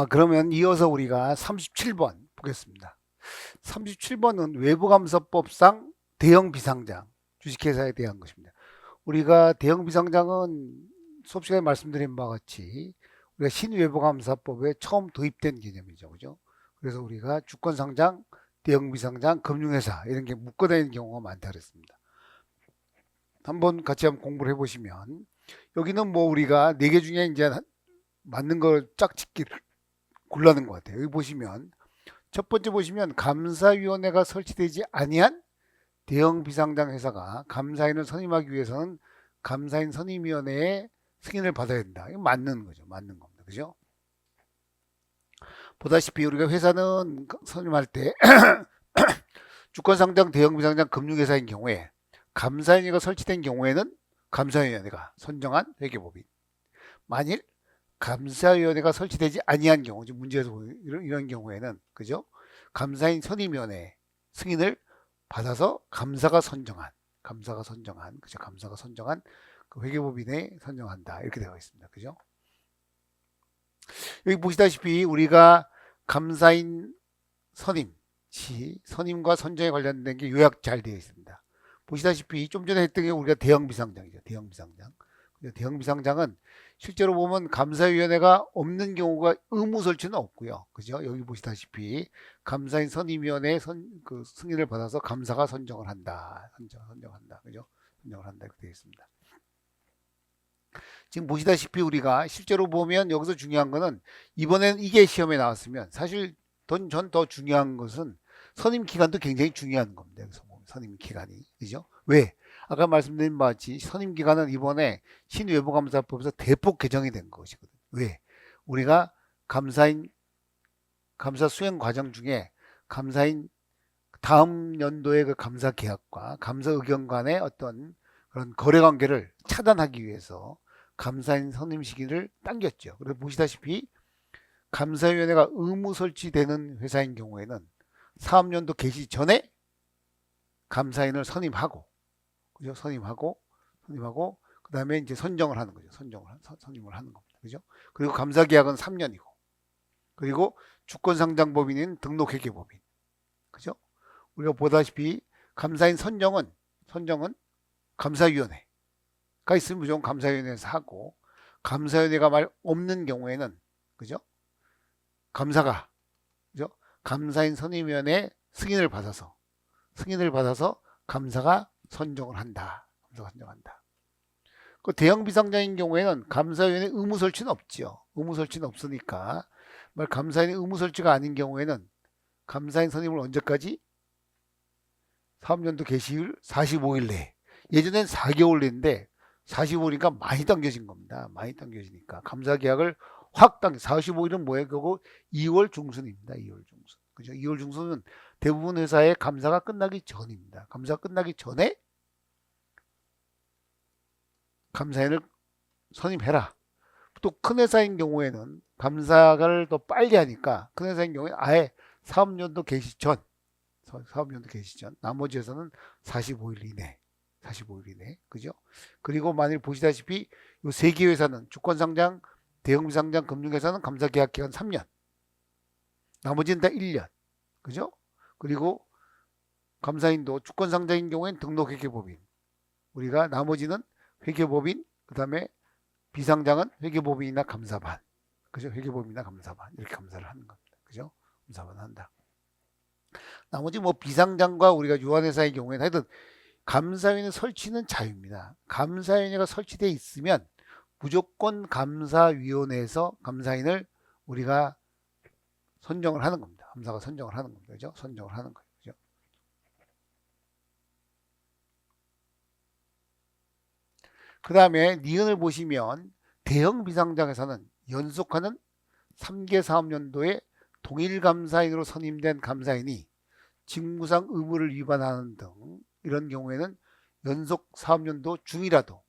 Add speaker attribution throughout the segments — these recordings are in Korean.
Speaker 1: 그러면 이어서 우리가 37번 보겠습니다. 37번은 외부감사법상 대형 비상장, 주식회사에 대한 것입니다. 우리가 대형 비상장은 수업 시간에 말씀드린 바와 같이 우리가 신외부감사법에 처음 도입된 개념이죠. 그죠? 그래서 우리가 주권상장, 대형 비상장, 금융회사 이런 게 묶어 다니는 경우가 많다 그랬습니다. 한번 공부를 해보시면 여기는 뭐 우리가 네 개 중에 이제 맞는 걸 짝짓기를 골라낸 것 같아요. 여기 보시면 첫 번째 보시면 감사위원회가 설치되지 아니한 대형 비상장 회사가 감사인을 선임하기 위해서는 감사인 선임위원회의 승인을 받아야 된다. 이거 맞는 거죠. 맞는 겁니다. 그죠? 보다시피 우리가 회사는 선임할 때 주권상장, 대형 비상장, 금융회사인 경우에 감사위원회가 설치된 경우에는 감사위원회가 선정한 회계법인. 만일 감사위원회가 설치되지 아니한 경우, 문제에서 보는 이런 경우에는 그죠? 감사인 선임위원회 승인을 받아서 감사가 선정한 그죠? 감사가 선정한 그 회계법인에 선정한다 이렇게 되어 있습니다. 그죠? 여기 보시다시피 우리가 감사인 선임과 선정에 관련된 게 요약 잘 되어 있습니다. 보시다시피 좀 전에 했던 게 우리가 대형 비상장이죠. 대형 비상장. 대형 비상장은 실제로 보면 감사위원회가 없는 경우가 의무 설치는 없고요. 그죠? 여기 보시다시피 감사인 선임위원회 그 승인을 받아서 감사가 선정을 한다. 선정한다. 그죠? 선정을 한다. 이렇게 되어 있습니다. 지금 보시다시피 우리가 실제로 보면 여기서 중요한 거는 이번엔 이게 시험에 나왔으면 사실 전 더 중요한 것은 선임 기간도 굉장히 중요한 겁니다. 여기서 보면 선임 기간이. 그죠? 왜? 아까 말씀드린 바와 같이 선임 기간은 이번에 신외부감사법에서 대폭 개정이 된 것이거든요. 왜? 우리가 감사 수행 과정 중에 감사인 다음 연도의 그 감사 계약과 감사 의견 간의 어떤 그런 거래 관계를 차단하기 위해서 감사인 선임 시기를 당겼죠. 그래서 보시다시피 감사위원회가 의무 설치되는 회사인 경우에는 사업연도 개시 전에 감사인을 선임하고, 그죠? 선임하고, 그 다음에 이제 선정을 하는 거죠. 선임을 하는 겁니다. 그죠? 그리고 감사 계약은 3년이고, 그리고 주권상장법인인 등록회계법인. 그죠? 우리가 보다시피 감사인 선정은 감사위원회가 있으면 무조건 감사위원회에서 하고, 감사위원회가 말 없는 경우에는, 그죠? 감사가, 그죠? 감사인 선임위원회 승인을 받아서 감사가 선정을 한다. 감사가 선정한다. 그 대형 비상장인 경우에는 감사위원회 의무 설치는 없지요. 의무 설치는 없으니까 감사인의 의무 설치가 아닌 경우에는 감사인 선임을 언제까지? 사업연도 개시일 45일 내에. 예전엔 4개월 내인데 45일이니까 많이 당겨진 겁니다. 많이 당겨지니까 감사 계약을 확 당겨. 45일은 뭐예요? 그거 2월 중순입니다. 2월 중순. 그죠? 2월 중순은 대부분 회사의 감사가 끝나기 전입니다. 감사가 끝나기 전에 감사인을 선임해라. 또 큰 회사인 경우에는 감사를 더 빨리 하니까 큰 회사인 경우에 아예 사업연도 개시 전 나머지 회사는 45일 이내 그죠? 그리고 만일 보시다시피 이 세 개 회사는 주권상장, 대형비상장, 금융회사는 감사계약 기간 3년, 나머지는 다 1년. 그죠? 그리고 감사인도 주권상장인 경우에는 등록회계법인, 우리가 나머지는 회계법인, 그 다음에 비상장은 회계법인이나 감사반, 그죠? 회계법인이나 감사반 이렇게 감사를 하는 겁니다. 그죠? 감사반 한다. 나머지 뭐 비상장과 우리가 유한회사의 경우에는 하여튼 감사위원회 설치는 자유입니다. 감사위원회가 설치되어 있으면 무조건 감사위원회에서 감사인을 우리가 선정을 하는 겁니다. 감사가 선정을 하는 겁니다. 그죠? 선정을 하는 거예요. 그죠? 그 다음에 니은을 보시면 대형 비상장에서는 연속하는 3개 사업연도에 동일 감사인으로 선임된 감사인이 직무상 의무를 위반하는 등 이런 경우에는 연속 사업연도 중이라도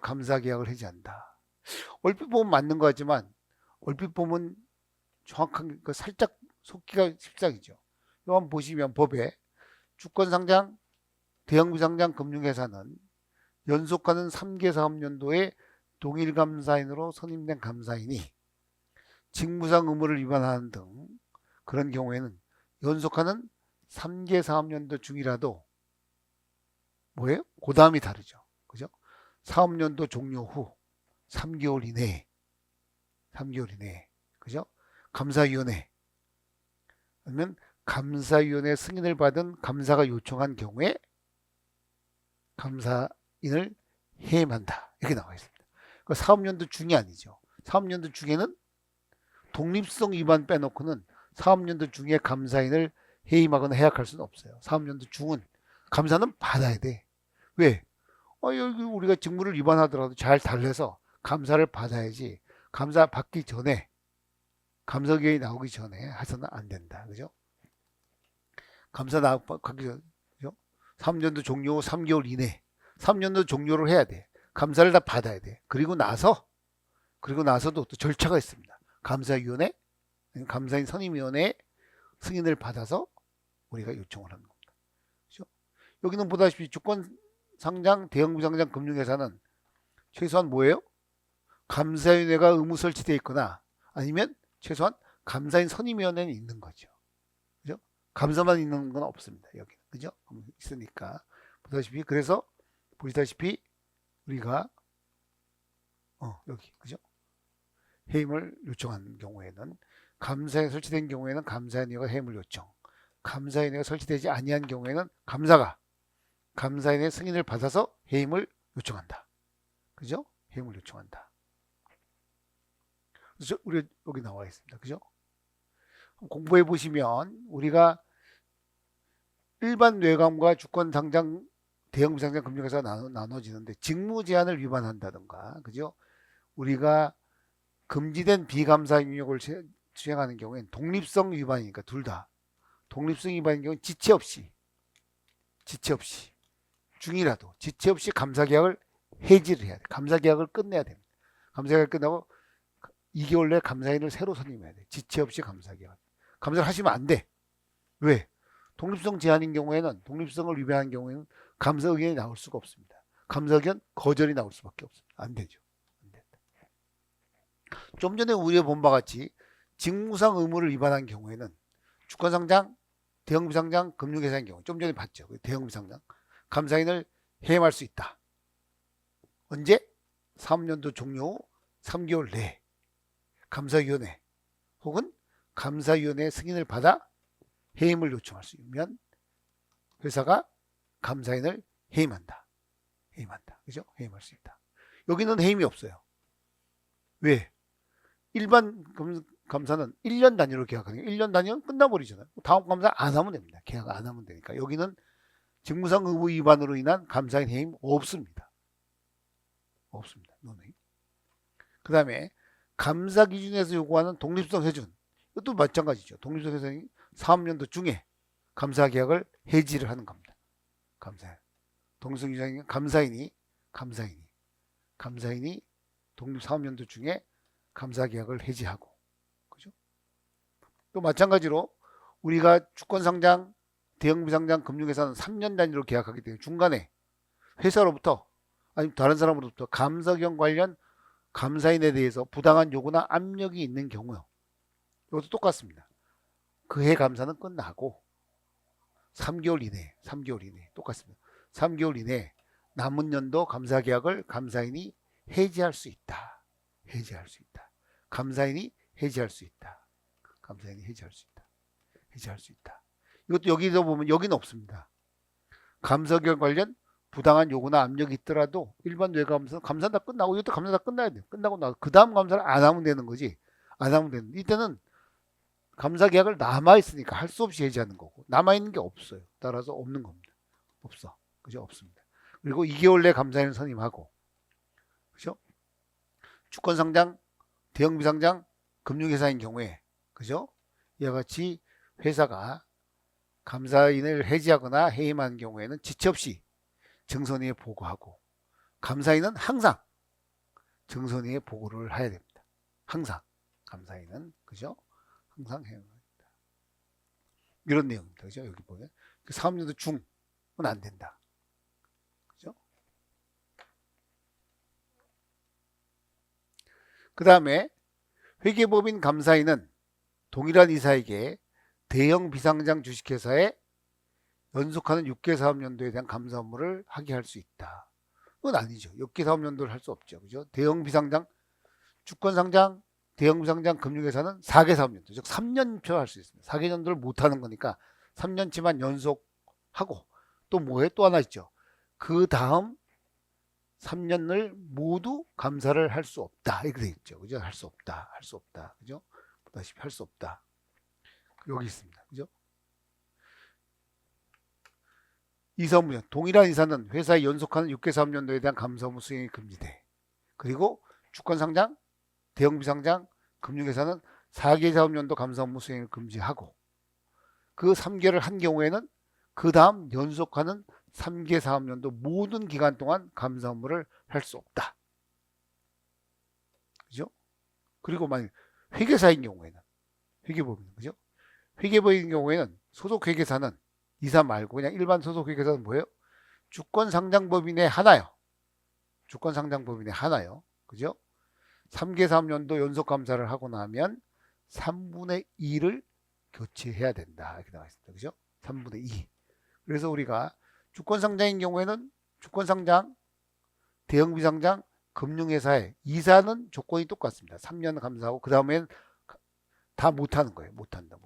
Speaker 1: 감사 계약을 해지한다. 얼핏 보면 맞는 것 같지만 얼핏 보면 정확한 살짝 속기가 십상이죠. 이거 한번 보시면 법에 주권상장, 대형비상장 금융회사는 연속하는 3개 사업연도에 동일 감사인으로 선임된 감사인이 직무상 의무를 위반하는 등 그런 경우에는 연속하는 3개 사업연도 중이라도 뭐예요? 그 다음이 다르죠. 그죠? 사업연도 종료 후 3개월 이내에 3개월 이내에 그죠? 감사위원회 아니면 감사위원회 승인을 받은 감사가 요청한 경우에 감사인을 해임한다. 이렇게 나와 있습니다. 그 사업연도 중이 아니죠. 사업연도 중에는 독립성 위반 빼놓고는 사업연도 중에 감사인을 해임하거나 해약할 수는 없어요. 사업연도 중은 감사는 받아야 돼. 왜? 여기 우리가 직무를 위반하더라도 잘 달래서 감사를 받아야지. 감사 받기 전에 감사기획이 나오기 전에 해서는 안 된다. 그죠? 감사 나가기 전, 그죠? 3년도 종료 후 3개월 이내 3년도 종료를 해야 돼. 감사를 다 받아야 돼. 그리고 나서도 또 절차가 있습니다. 감사위원회, 감사인 선임위원회 승인을 받아서 우리가 요청을 하는 겁니다. 그죠? 여기는 보다시피 주권상장, 대형부상장, 금융회사는 최소한 뭐예요? 감사위원회가 의무 설치되어 있거나 아니면 최소한 감사인 선임위원회는 있는 거죠. 그죠? 감사만 있는 건 없습니다. 여기는. 그죠? 있으니까. 그래서 보시다시피 우리가 여기 그죠? 해임을 요청한 경우에는 감사에 설치된 경우에는 감사인회가 해임을 요청. 감사인회가 설치되지 아니한 경우에는 감사가 감사인의 승인을 받아서 해임을 요청한다. 그죠? 해임을 요청한다. 그래서 우리 여기 나와 있습니다. 그죠? 공부해 보시면 우리가 일반 뇌감과 주권 상장, 대형 비상장 금융회사 나눠지는데 직무 제한을 위반한다든가, 그죠? 우리가 금지된 비감사 영역을 수행하는 경우에는 독립성 위반이니까 둘 다 독립성 위반인 경우는 지체 없이 중이라도 지체 없이 감사계약을 해지를 해야 돼. 감사계약을 끝내야 됩니다. 감사계약을 끝나고 2개월 내에 감사인을 새로 선임해야 돼. 지체 없이 감사계약. 감사를 하시면 안 돼. 왜? 독립성 제한인 경우에는 독립성을 위반한 경우에는 감사 의견이 나올 수가 없습니다. 감사 의견 거절이 나올 수밖에 없습니다. 안 되죠. 안 된다. 좀 전에 우리가 본 바와 같이 직무상 의무를 위반한 경우에는 주권상장, 대형비상장, 금융회사인 경우 좀 전에 봤죠. 대형비상장 감사인을 해임할 수 있다. 언제? 3년도 종료 후 3개월 내에 감사위원회 혹은 감사위원회 승인을 받아 해임을 요청할 수 있으면 회사가 감사인을 해임한다. 그죠? 해임할 수 있다. 여기는 해임이 없어요. 왜? 일반 감사는 1년 단위로 계약하는 게 1년 단위는 끝나버리잖아요. 다음 감사 안 하면 됩니다. 계약 안 하면 되니까. 여기는 직무상 의무 위반으로 인한 감사인 해임 없습니다. 없습니다. 그 다음에 감사 기준에서 요구하는 독립성 회준. 이것도 마찬가지죠. 독립성 회준이 3년도 중에 감사 계약을 해지를 하는 겁니다. 독립성 회준이 감사인이 독립 3년도 중에 감사 계약을 해지하고, 그죠? 또 마찬가지로 우리가 주권상장, 대형비상장, 금융회사는 3년 단위로 계약하기 때문에 중간에 회사로부터 아니면 다른 사람으로부터 감사경 관련 감사인에 대해서 부당한 요구나 압력이 있는 경우요. 이것도 똑같습니다. 그해 감사는 끝나고 3개월 이내 똑같습니다. 3개월 이내 남은 연도 감사 계약을 감사인이 해지할 수 있다. 감사인이 해지할 수 있다. 이것도 여기서 보면 여기는 없습니다. 감사경 관련 부당한 요구나 압력이 있더라도 일반 뇌감사 감사 다 끝나고 이것도 감사 다 끝나야 돼요. 끝나고 나 그 다음 감사를 안 하면 되는 거지. 안 하면 되는. 이때는 감사 계약을 남아 있으니까 할 수 없이 해지하는 거고 남아 있는 게 없어요. 따라서 없는 겁니다. 없어. 그죠? 없습니다. 그리고 2개월 내 감사인 선임하고, 그죠? 주권상장, 대형비상장, 금융회사인 경우에, 그죠? 이와 같이 회사가 감사인을 해지하거나 해임하는 경우에는 지체 없이 정선위에 보고하고, 감사인은 항상 정선위에 보고를 해야 됩니다. 항상 감사인은, 그죠? 항상 해야 됩니다. 이런 내용입니다. 그죠? 여기 보면 사업연도 중은 안 된다. 그죠? 그 다음에 회계법인 감사인은 동일한 이사에게 대형 비상장 주식회사에 연속하는 6개 사업연도에 대한 감사 업무를 하게 할 수 있다. 그건 아니죠. 6개 사업연도를 할 수 없죠. 그죠? 대형 비상장, 주권 상장, 대형 비상장 금융회사는 4개 사업연도, 즉 3년표 할 수 있습니다. 4개 연도를 못 하는 거니까 3년치만 연속하고 또 뭐에 또 하나 있죠. 그 다음 3년을 모두 감사를 할 수 없다. 이렇게 돼 있죠. 그죠? 할 수 없다. 할 수 없다. 그죠? 보다시피 할 수 없다. 여기 있습니다. 그죠? 이사 업무는 동일한 이사는 회사에 연속하는 6개 사업연도에 대한 감사 업무 수행이 금지돼. 그리고 주권 상장, 대형 비상장, 금융회사는 4개 사업연도 감사 업무 수행을 금지하고 그 3개를 한 경우에는 그 다음 연속하는 3개 사업연도 모든 기간 동안 감사 업무를 할 수 없다. 그죠? 그리고 만약 회계사인 경우에는 회계법인 그죠? 회계법인 경우에는 소속 회계사는 이사 말고 그냥 일반 소속 회계사는 뭐예요? 주권 상장법인의 하나요. 주권 상장법인의 하나요. 그죠? 3개 사업연도 연속 감사를 하고 나면 3분의 2를 교체해야 된다. 이렇게 나와 있습니다. 그죠? 3분의 2. 그래서 우리가 주권 상장인 경우에는 주권 상장, 대형 비상장, 금융회사의 이사는 조건이 똑같습니다. 3년 감사하고 그 다음엔 다 못하는 거예요. 못한다.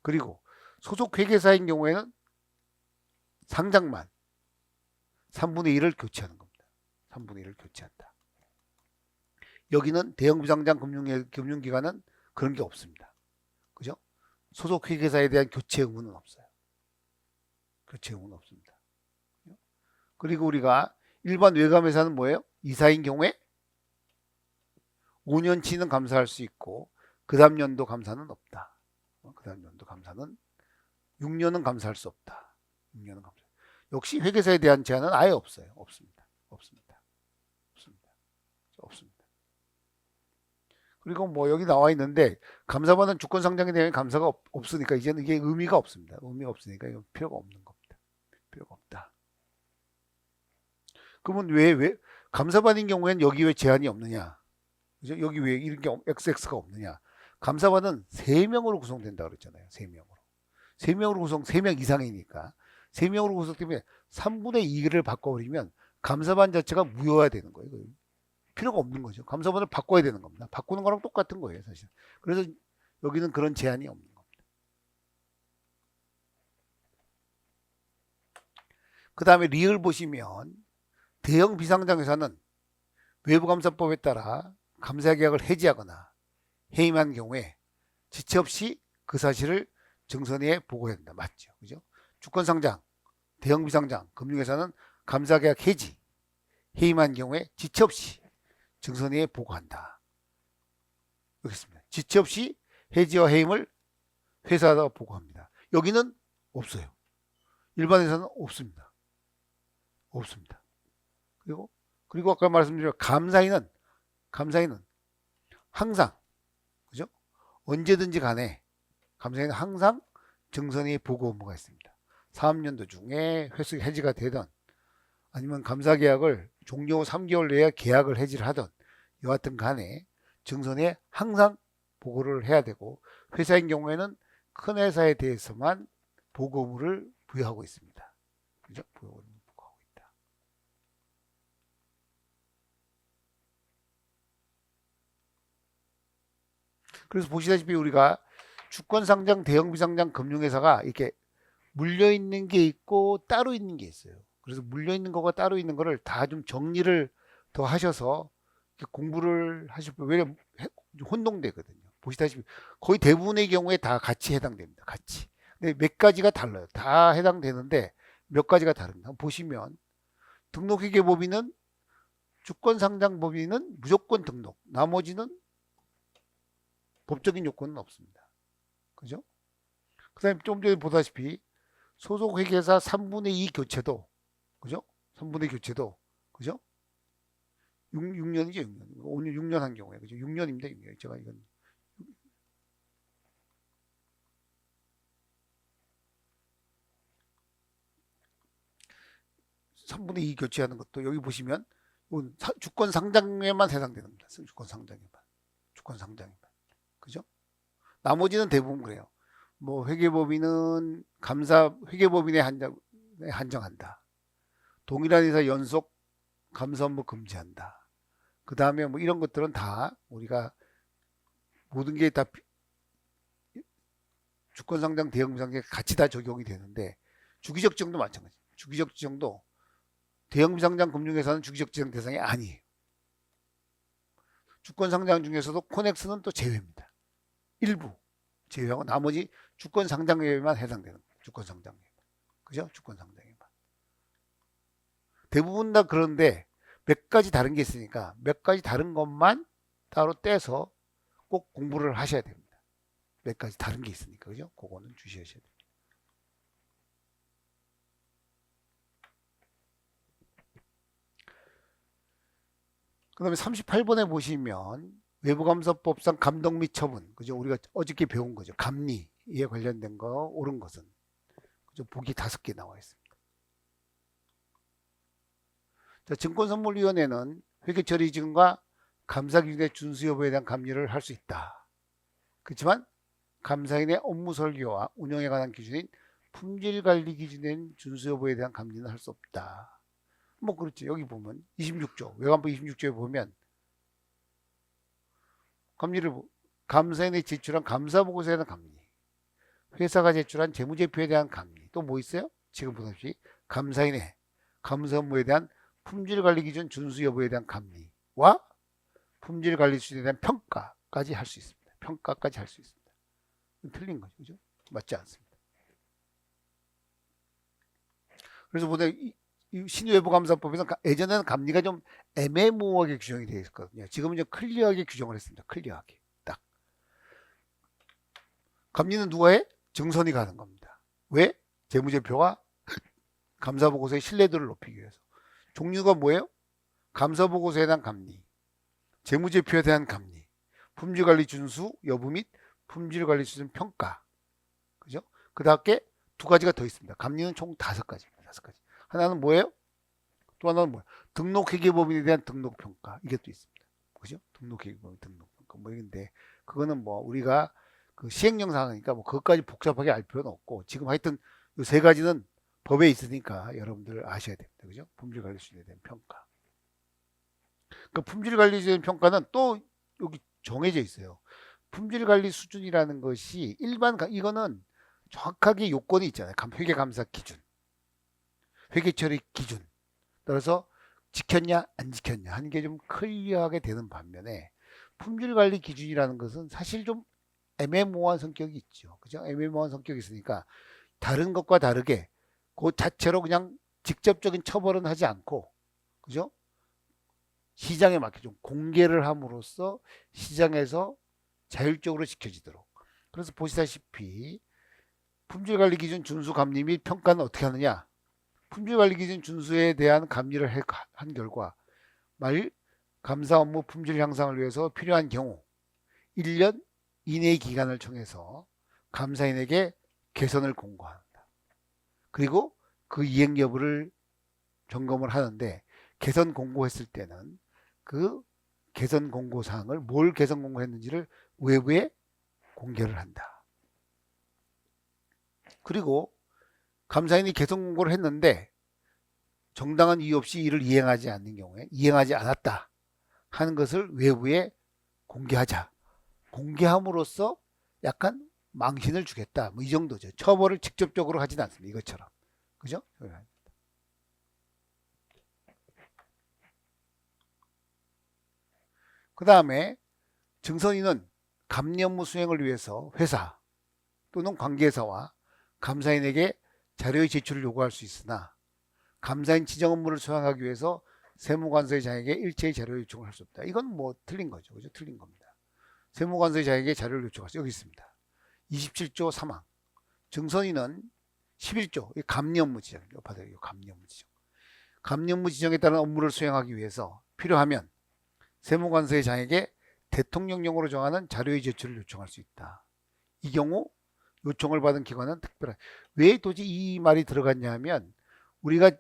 Speaker 1: 그리고 소속 회계사인 경우에는 상장만 3분의 1을 교체하는 겁니다. 3분의 1을 교체한다. 여기는 대형 비상장 금융기관은 그런 게 없습니다. 그죠? 소속 회계사에 대한 교체 의무는 없어요. 교체 의무는 없습니다. 그리고 우리가 일반 외감회사는 뭐예요? 이사인 경우에 5년치는 감사할 수 있고 그 다음 연도 감사는 없다. 그 다음 연도 감사는 6년은 감사할 수 없다. 6년은 감사. 역시 회계사에 대한 제한은 아예 없어요. 없습니다. 그리고 뭐 여기 나와 있는데 감사받은 주권 상장에 대한 감사가 없으니까 이제는 이게 의미가 없습니다. 의미가 없으니까 이건 필요가 없는 겁니다. 필요가 없다. 그러면 왜 감사받은 경우에는 여기 왜 제한이 없느냐? 그죠? 여기 왜 이런 게 XX가 없느냐? 감사받은 3명으로 구성된다 그랬잖아요. 3명으로. 3명으로 구성, 3명 이상이니까. 3명으로 구성되면 3분의 2를 바꿔버리면 감사반 자체가 무효화 되는 거예요. 필요가 없는 거죠. 감사반을 바꿔야 되는 겁니다. 바꾸는 거랑 똑같은 거예요, 사실. 그래서 여기는 그런 제한이 없는 겁니다. 그 다음에 리을 보시면 대형 비상장회사는 외부감사법에 따라 감사계약을 해지하거나 해임한 경우에 지체 없이 그 사실을 증선회에 보고해야 된다. 맞죠? 그죠? 주권상장, 대형 비상장, 금융회사는 감사계약 해지, 해임한 경우에 지체 없이 증선회에 보고한다. 여기 있습니다. 지체 없이 해지와 해임을 회사에다 보고합니다. 여기는 없어요. 일반 회사는 없습니다. 없습니다. 그리고 아까 말씀드린 감사인은 항상 그죠? 언제든지 간에 감사인은 항상 증선회의 보고 업무가 있습니다. 사업연도 중에 회수 해지가 되든 아니면 감사계약을 종료 후 3개월 내에 계약을 해지를 하든 여하튼 간에 증선회에 항상 보고를 해야 되고 회사인 경우에는 큰 회사에 대해서만 보고 의무를 부여하고 있습니다. 그죠? 보고 의무를 부여하고 있다. 그래서 보시다시피 우리가 주권상장, 대형비상장 금융회사가 이렇게 물려있는 게 있고 따로 있는 게 있어요. 그래서 물려있는 거가 따로 있는 거를 다 좀 정리를 더 하셔서 공부를 하실 분, 왜냐면 혼동되거든요. 보시다시피 거의 대부분의 경우에 다 같이 해당됩니다. 같이. 근데 몇 가지가 달라요. 다 해당되는데 몇 가지가 다릅니다. 보시면 등록회계법인은 주권상장법인은 무조건 등록. 나머지는 법적인 요건은 없습니다. 그죠? 그 다음에 좀 전에 보다시피 소속회계사 3분의 2 교체도, 그죠? 3분의 2 교체도, 그죠? 6년이죠, 6년. 오늘 6년 한 경우에, 그죠? 6년입니다, 6년. 제가 이건. 3분의 2 교체하는 것도 여기 보시면 주권 상장에만 해당되는 겁니다. 주권 상장에만. 주권상장이면. 그죠? 나머지는 대부분 그래요. 뭐 회계법인은 회계법인에 한정한다. 동일한 회사 연속 감사 업무 금지한다. 그 다음에 뭐 이런 것들은 다 우리가 모든 게 다 주권상장, 대형상장에 같이 다 적용이 되는데 주기적 지정도 마찬가지. 주기적 지정도 대형상장 금융회사는 주기적 지정 대상이 아니에요. 주권상장 중에서도 코넥스는 또 제외입니다. 일부 제외하고 나머지 주권상장에만 해당되는 거예요. 주권상장에. 그죠? 주권상장에만. 대부분 다 그런데 몇 가지 다른 게 있으니까 몇 가지 다른 것만 따로 떼서 꼭 공부를 하셔야 됩니다. 몇 가지 다른 게 있으니까. 그죠? 그거는 주시하셔야 돼요. 그 다음에 38번에 보시면 외부감사법상 감독 및 처분. 그죠? 우리가 어저께 배운 거죠. 감리에 관련된 거 옳은 것은. 그죠? 보기 5개 나와 있습니다. 자, 증권선물위원회는 회계처리 기준과 감사기준의 준수 여부에 대한 감리를 할 수 있다. 그렇지만 감사인의 업무 설계와 운영에 관한 기준인 품질관리 기준인 준수 여부에 대한 감리는 할 수 없다. 뭐 그렇죠. 여기 보면 26조 외관부 26조에 보면 감사인이 제출한 감사보고서에 대한 감리, 회사가 제출한 재무제표에 대한 감리, 또 뭐 있어요? 지금 보다시피 감사인의 감사 업무에 대한 품질관리 기준 준수 여부에 대한 감리와 품질관리 수준에 대한 평가까지 할 수 있습니다. 평가까지 할 수 있습니다. 틀린 거죠. 그죠? 맞지 않습니다. 그래서 보다 신외부감사법에서 예전에는 감리가 좀 애매모호하게 규정이 되어 있었거든요. 지금은 좀 클리어하게 규정을 했습니다. 클리어하게. 딱. 감리는 누가 해? 증선이 가는 겁니다. 왜? 재무제표와 감사보고서의 신뢰도를 높이기 위해서. 종류가 뭐예요? 감사보고서에 대한 감리, 재무제표에 대한 감리, 품질관리 준수 여부 및 품질관리 수준 평가. 그죠? 그 다음에 2가지가 더 있습니다. 감리는 총 5가지입니다. 5가지. 하나는 뭐예요? 또 하나는 뭐예요? 등록회계법인에 대한 등록평가. 이게 또 있습니다. 그죠? 등록회계법인 등록평가. 뭐 이건데, 그거는 뭐 우리가 그 시행령 사항이니까 뭐 그것까지 복잡하게 알 필요는 없고, 지금 하여튼 이 3가지는 법에 있으니까 여러분들 아셔야 됩니다. 그죠? 품질관리 수준에 대한 평가. 그 품질관리 수준 평가는 또 여기 정해져 있어요. 품질관리 수준이라는 것이 이거는 정확하게 요건이 있잖아요. 회계감사 기준, 회계처리 기준. 따라서 지켰냐 안 지켰냐 하는 게 좀 클리어하게 되는 반면에 품질관리 기준이라는 것은 사실 좀 애매모호한 성격이 있죠. 그죠? 애매모호한 성격이 있으니까 다른 것과 다르게 그 자체로 그냥 직접적인 처벌은 하지 않고, 그죠? 시장에 맞게 좀 공개를 함으로써 시장에서 자율적으로 지켜지도록. 그래서 보시다시피 품질관리 기준 준수 감리 및 평가는 어떻게 하느냐? 품질관리 기준 준수에 대한 감리를 한 결과 감사 업무 품질 향상을 위해서 필요한 경우 1년 이내의 기간을 정해서 감사인에게 개선을 공고한다. 그리고 그 이행 여부를 점검을 하는데, 개선 공고했을 때는 그 개선 공고 사항을 뭘 개선 공고했는지를 외부에 공개를 한다. 그리고 감사인이 개선 공고를 했는데 정당한 이유 없이 이를 이행하지 않는 경우에 이행하지 않았다 하는 것을 외부에 공개하자. 공개함으로써 약간 망신을 주겠다. 뭐 이 정도죠. 처벌을 직접적으로 하진 않습니다. 이것처럼. 그죠? 그 다음에 증선인은 감리 업무 수행을 위해서 회사 또는 관계사와 감사인에게 자료의 제출을 요구할 수 있으나 감사인 지정 업무를 수행하기 위해서 세무관서의 장에게 일체의 자료 요청을 할 수 없다. 이건 뭐 틀린 거죠. 그죠? 틀린 겁니다. 세무관서의 장에게 자료를 요청할 수 여기 있습니다. 27조 3항. 증선인은 11조 감리 업무 지정. 받아요. 감리 업무 지정. 감리 업무 지정에 따른 업무를 수행하기 위해서 필요하면 세무관서의 장에게 대통령령으로 정하는 자료의 제출을 요청할 수 있다. 이 경우 요청을 받은 기관은 특별한. 왜 도대체 이 말이 들어갔냐 하면 우리가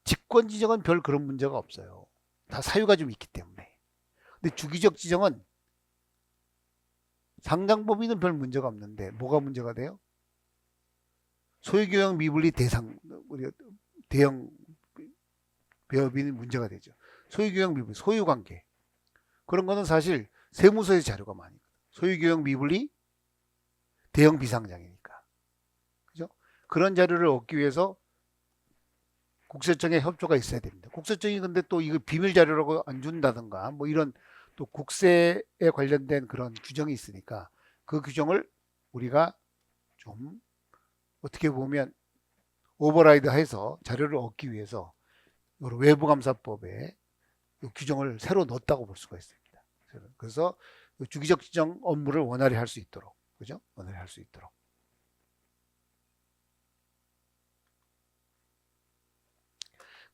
Speaker 1: 직권 지정은 별 그런 문제가 없어요. 다 사유가 좀 있기 때문에. 근데 주기적 지정은 상장법인은 별 문제가 없는데 뭐가 문제가 돼요? 소유교역 미분리 대형 배업인이 문제가 되죠. 소유교역 미분리, 소유관계. 그런 거는 사실 세무서의 자료가 많이 있거든요. 소유교역 미분리 대형 비상장이니까. 그죠? 그런 자료를 얻기 위해서 국세청의 협조가 있어야 됩니다. 국세청이 근데 또 이거 비밀 자료라고 안 준다든가 뭐 이런 또 국세에 관련된 그런 규정이 있으니까 그 규정을 우리가 좀 어떻게 보면 오버라이드 해서 자료를 얻기 위해서 외부감사법에 규정을 새로 넣었다고 볼 수가 있습니다. 그래서 주기적 지정 업무를 원활히 할 수 있도록, 그죠? 원활히 할 수 있도록.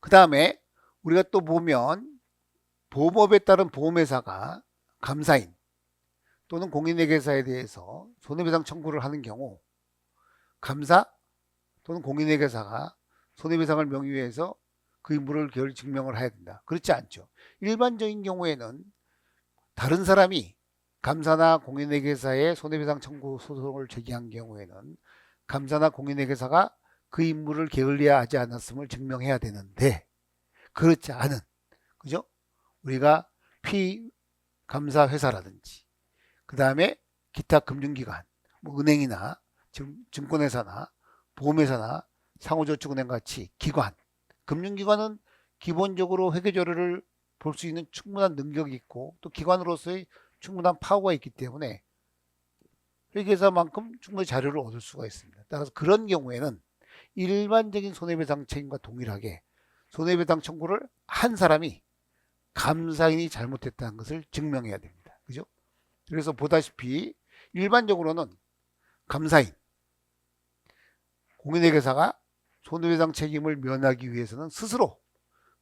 Speaker 1: 그 다음에 우리가 또 보면 보험업에 따른 보험회사가 감사인 또는 공인회계사에 대해서 손해배상 청구를 하는 경우 감사 또는 공인회계사가 손해배상을 명의해서 그 임무를 증명을 해야 된다. 그렇지 않죠. 일반적인 경우에는 다른 사람이 감사나 공인회계사에 손해배상 청구 소송을 제기한 경우에는 감사나 공인회계사가 그 임무를 게을리하지 않았음을 증명해야 되는데 그렇지 않은, 그죠? 우리가 피감사 회사라든지 그 다음에 기타 금융기관, 뭐 은행이나 증권회사나 보험회사나 상호저축은행 같이 기관, 금융기관은 기본적으로 회계자료를 볼 수 있는 충분한 능력이 있고 또 기관으로서의 충분한 파워가 있기 때문에 회계사만큼 충분히 자료를 얻을 수가 있습니다. 따라서 그런 경우에는 일반적인 손해배상 책임과 동일하게 손해배상 청구를 한 사람이 감사인이 잘못했다는 것을 증명해야 됩니다. 그죠? 그래서 보다시피 일반적으로는 감사인, 공인회계사가 손해배상 책임을 면하기 위해서는 스스로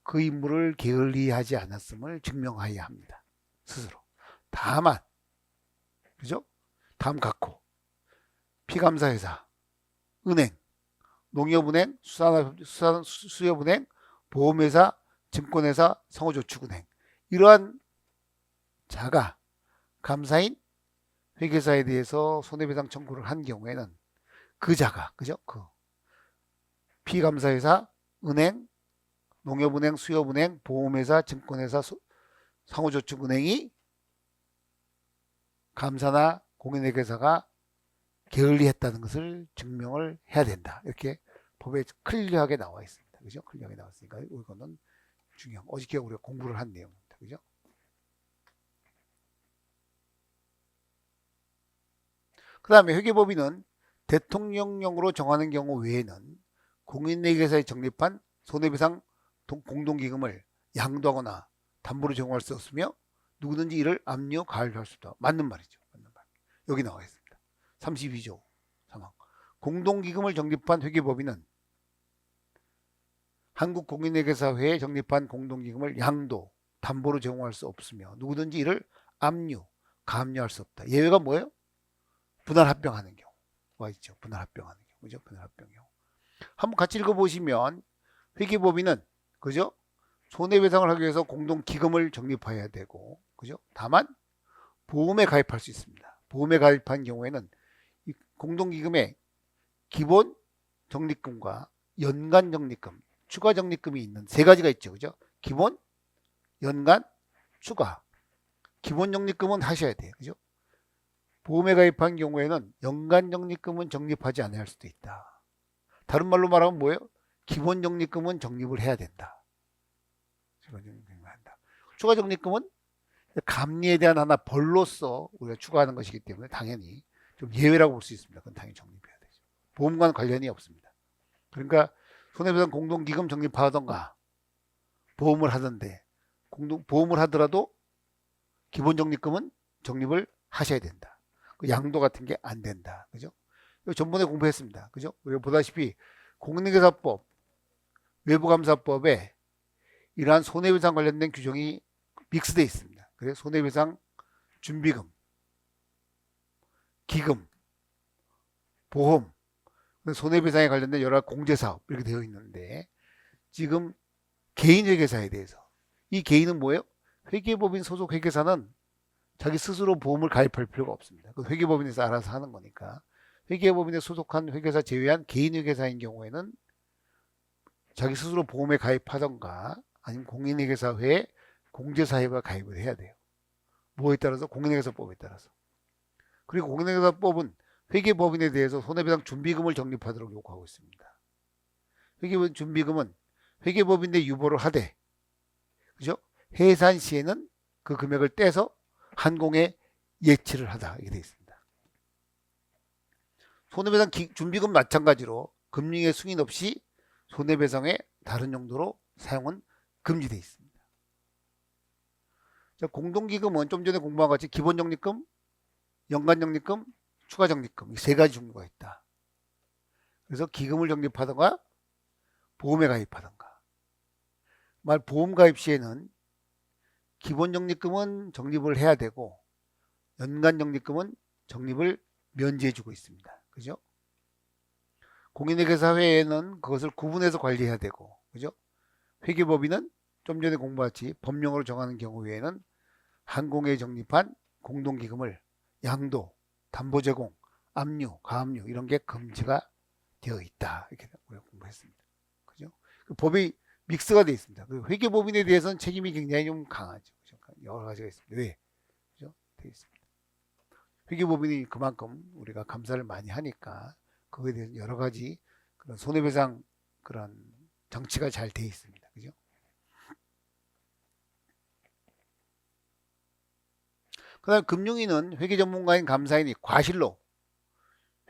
Speaker 1: 그 임무를 게을리하지 않았음을 증명해야 합니다. 스스로. 다만, 그죠? 다음 갖고 피감사회사, 은행, 농협은행, 수협은행, 보험회사, 증권회사, 상호저축은행 이러한 자가 감사인 회계사에 대해서 손해배상 청구를 한 경우에는 그 자가, 그죠? 그 피감사회사, 은행, 농협은행, 수협은행, 보험회사, 증권회사, 상호저축은행이 감사나 공인회계사가 게을리했다는 것을 증명을 해야 된다. 이렇게 법에 클리어하게 나와 있습니다. 그죠? 클리어하게 나왔으니까 이거는 중요한, 어저께 우리가 공부를 한 내용입니다. 그죠? 그 다음에 회계법인은 대통령령으로 정하는 경우 외에는 공인회계사에 적립한 손해배상 공동기금을 양도하거나 담보로 제공할 수 없으며 누구든지 이를 압류, 가압류할 수 없다. 맞는 말이죠. 맞는 말. 여기 나와 있습니다. 32조 3항. 공동기금을 적립한 회계법인은 한국공인회계사회에 적립한 공동기금을 양도, 담보로 제공할 수 없으며 누구든지 이를 압류, 가압류할 수 없다. 예외가 뭐예요? 분할합병하는 경우가 있죠. 분할합병하는 경우. 그죠? 분할합병 경우. 한번 같이 읽어보시면 회계법인은, 그죠? 손해배상을 하기 위해서 공동기금을 적립해야 되고, 그죠? 다만 보험에 가입할 수 있습니다. 보험에 가입한 경우에는 이 공동기금에 기본 적립금과 연간 적립금, 추가 적립금이 있는 세 가지가 있죠. 그죠? 기본, 연간, 추가. 기본 적립금은 하셔야 돼요. 그죠? 보험에 가입한 경우에는 연간 적립금은 적립하지 않아야 할 수도 있다. 다른 말로 말하면 뭐예요? 기본 적립금은 적립을 해야 된다. 추가 적립금은 감리에 대한 하나 벌로서 우리가 추가하는 것이기 때문에 당연히 좀 예외라고 볼 수 있습니다. 그건 당연히 적립해야 되죠. 보험과는 관련이 없습니다. 그러니까 손해배상 공동기금 적립하던가 보험을 하던데 보험을 하더라도 기본 적립금은 적립을 하셔야 된다. 그 양도 같은 게 안 된다. 그죠? 전번에 공부했습니다. 그죠? 우리가 보다시피 공인회계사법, 외부감사법에 이러한 손해배상 관련된 규정이 믹스되어 있습니다. 그래서 손해배상 준비금, 기금, 보험, 손해배상에 관련된 여러 공제사업 이렇게 되어 있는데 지금 개인회계사에 대해서 이 개인은 뭐예요? 회계법인 소속 회계사는 자기 스스로 보험을 가입할 필요가 없습니다. 그 회계법인에서 알아서 하는 거니까. 회계법인에 소속한 회계사 제외한 개인 회계사인 경우에는 자기 스스로 보험에 가입하던가 아니면 공인회계사회에 공제사회가 가입을 해야 돼요. 뭐에 따라서? 공인회계사법에 따라서. 그리고 공인회계사법은 회계법인에 대해서 손해배상 준비금을 적립하도록 요구하고 있습니다. 회계법인 준비금은 회계법인 내 유보를 하되, 그죠? 해산 시에는 그 금액을 떼서 한공에 예치를 하다 이렇게 되어 있습니다. 손해배상 준비금 마찬가지로 금융의 승인 없이 손해배상의 다른 용도로 사용은 금지되어 있습니다. 자, 공동기금은 좀 전에 공부한 것 같이 기본적립금, 연간적립금, 추가적립금 이 세 가지 종류가 있다. 그래서 기금을 적립하던가 보험에 가입하던가. 보험 가입 시에는 기본적립금은 적립을 해야 되고 연간적립금은 적립을 면제해 주고 있습니다. 그죠? 공인회계사회에는 그것을 구분해서 관리해야 되고, 그죠? 회계법인은 좀 전에 공부했지 법령으로 정하는 경우 외에는 한공에 적립한 공동기금을 양도, 담보 제공, 압류, 가압류 이런 게 금지가 되어 있다. 이렇게 우리가 공부했습니다. 그죠? 그 법이 믹스가 되어 있습니다. 그 회계법인에 대해서는 책임이 굉장히 좀 강하죠. 그죠? 여러 가지가 있습니다. 왜? 그죠? 되어 있습니다. 회계법인이 그만큼 우리가 감사를 많이 하니까 그거에 대해서 여러 가지 그런 손해배상 그런 정치가 잘 되어 있습니다. 그죠? 그 다음 금융인은 회계전문가인 감사인이 과실로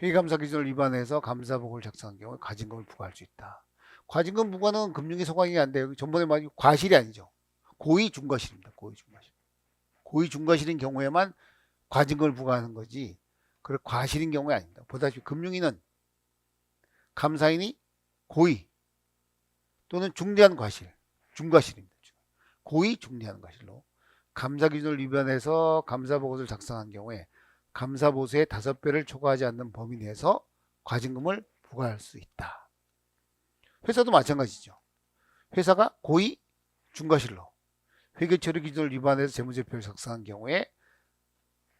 Speaker 1: 회계감사 기준을 위반해서 감사보고를 작성한 경우에 과징금을 부과할 수 있다. 과징금 부과는 금융위 소관이 안 돼요. 전번에 말한 과실이 아니죠. 고의 중과실입니다. 고의 중과실. 고의 중과실인 경우에만 과징금을 부과하는 거지. 그 과실인 경우에 아닙니다. 보다시피 금융위는 감사인이 고의 또는 중대한 과실, 중과실입니다. 고의 중대한 과실로 감사 기준을 위반해서 감사보고서를 작성한 경우에 감사보수의 5배를 초과하지 않는 범위 내에서 과징금을 부과할 수 있다. 회사도 마찬가지죠. 회사가 고의 중과실로 회계처리 기준을 위반해서 재무제표를 작성한 경우에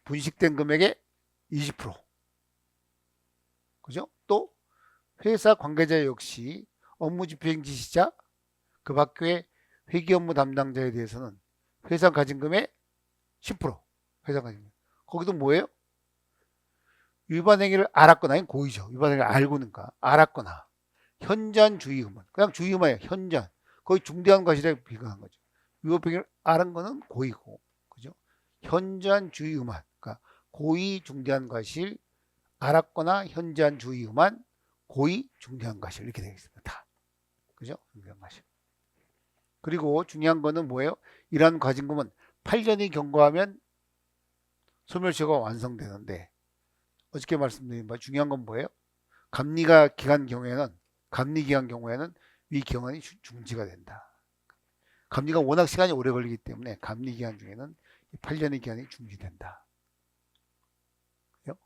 Speaker 1: 분식된 금액의 20%. 그죠? 또 회사 관계자 역시 업무 집행 지시자 그 밖의 회계 업무 담당자에 대해서는 회사 가진금의 10%. 회사 가진금. 거기도 뭐예요? 위반 행위를 알았거나, 아니 고의죠. 위반 행위를 알고는가 알았거나 현저한 주의 의무. 그냥 주의 의무예요. 현저한. 거의 중대한 과실에 비교한 거죠. 위법 행위를 알은 거는 고의고, 그죠? 현저한 주의 의무. 그러니까 고의 중대한 과실, 알았거나 현저한 주의 의무, 고의 중대한 과실 이렇게 되어 있습니다. 다. 그죠? 중대한 과실. 그리고 중요한 거는 뭐예요? 이러한 과징금은 8년이 경과하면 소멸시효가 완성되는데 어저께 말씀드린 바 중요한 건 뭐예요? 감리가 기간 경우에는 감리 기간 경우에는 이 경환이 중지가 된다. 감리가 워낙 시간이 오래 걸리기 때문에 감리 기간 중에는 8년의 기간이 중지된다. 그죠?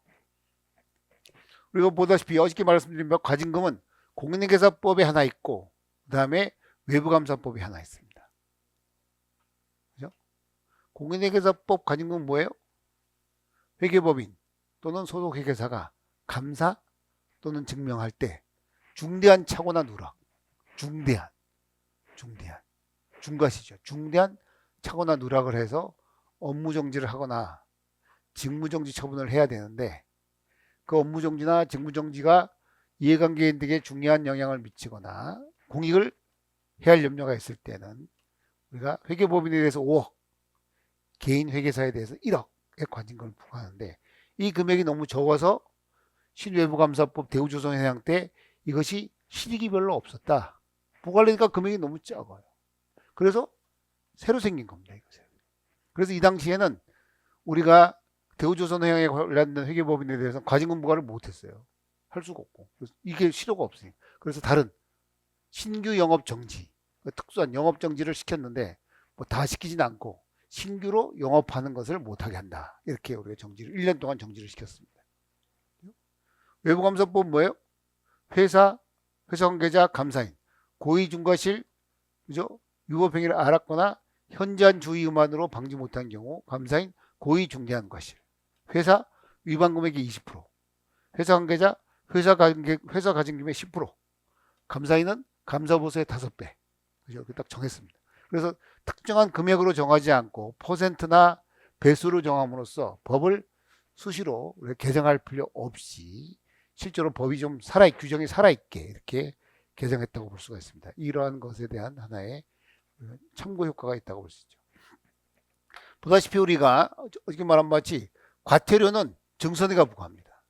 Speaker 1: 그리고 보다시피 어저께 말씀드린 바 과징금은 공인회계사법에 하나 있고 그 다음에 외부감사법이 하나 있습니다. 그죠? 공인회계사법 과징금은 뭐예요? 회계법인 또는 소속회계사가 감사 또는 증명할 때 중대한 착오나 누락, 중대한 중과시죠. 중대한 착오나 누락을 해서 업무정지를 하거나 직무정지 처분을 해야 되는데 그 업무정지나 직무정지가 이해관계인에게 중요한 영향을 미치거나 공익을 해할 염려가 있을 때는 우리가 회계법인에 대해서 5억, 개인 회계사에 대해서 1억의 과징금을 부과하는데 이 금액이 너무 적어서 신외부감사법 대우조선 해양 때 이것이 실익이 별로 없었다. 부과하려니까 금액이 너무 적어요. 그래서 새로 생긴 겁니다. 이것은. 그래서 이 당시에는 우리가 대우조선 해양에 관련된 회계법인에 대해서 과징금 부과를 못했어요. 할 수가 없고 이게 실효가 없으니까. 그래서 다른 신규 영업 정지, 특수한 영업 정지를 시켰는데 뭐 다 시키진 않고 신규로 영업하는 것을 못하게 한다. 이렇게 우리가 정지를 1년 동안 정지를 시켰습니다. 외부감사법 뭐예요? 회사 관계자, 감사인, 고의 중과실, 그죠? 위법 행위를 알았거나 현저한 주의 의만으로 방지 못한 경우 감사인 고의 중대한 과실. 회사 위반 금액의 20%. 회사 관계자 회사 가진 금액 10%. 감사인은 감사 보수의 5배. 그죠? 이렇게 딱 정했습니다. 그래서 특정한 금액으로 정하지 않고 퍼센트나 배수로 정함으로써 법을 수시로 개정할 필요 없이 실제로 법이 좀 규정이 살아있게 이렇게 개정했다고 볼 수가 있습니다. 이러한 것에 대한 하나의 참고 효과가 있다고 볼 수 있죠. 보다시피 우리가 어떻게 말한 바같이 과태료는 정선이가 부과합니다.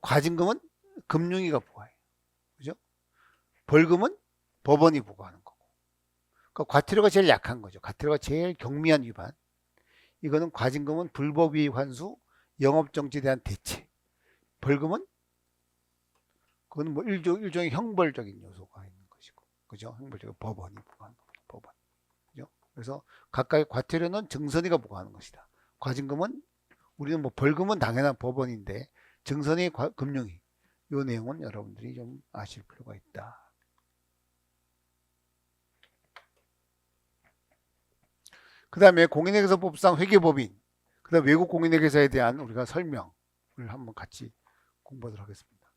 Speaker 1: 과징금은 금융위가 부과해요. 그죠? 벌금은 법원이 부과하는 거고. 그러니까 과태료가 제일 약한 거죠. 과태료가 제일 경미한 위반. 이거는 과징금은 불법이익 환수, 영업정지에 대한 대체. 벌금은 그건 뭐 일종의 형벌적인 요소가 있는 것이고, 그죠? 형벌적인 법원이 부과하는 겁니다. 법원. 그죠? 그래서 각각의 과태료는 정선이가 부과하는 것이다. 과징금은 우리는 뭐 벌금은 당연한 법원인데 정선이 금융위. 이 내용은 여러분들이 좀 아실 필요가 있다. 그 다음에 공인회계사법상 회계법인, 그 다음 외국 공인회계사에 대한 우리가 설명을 한번 같이 공부하도록 하겠습니다.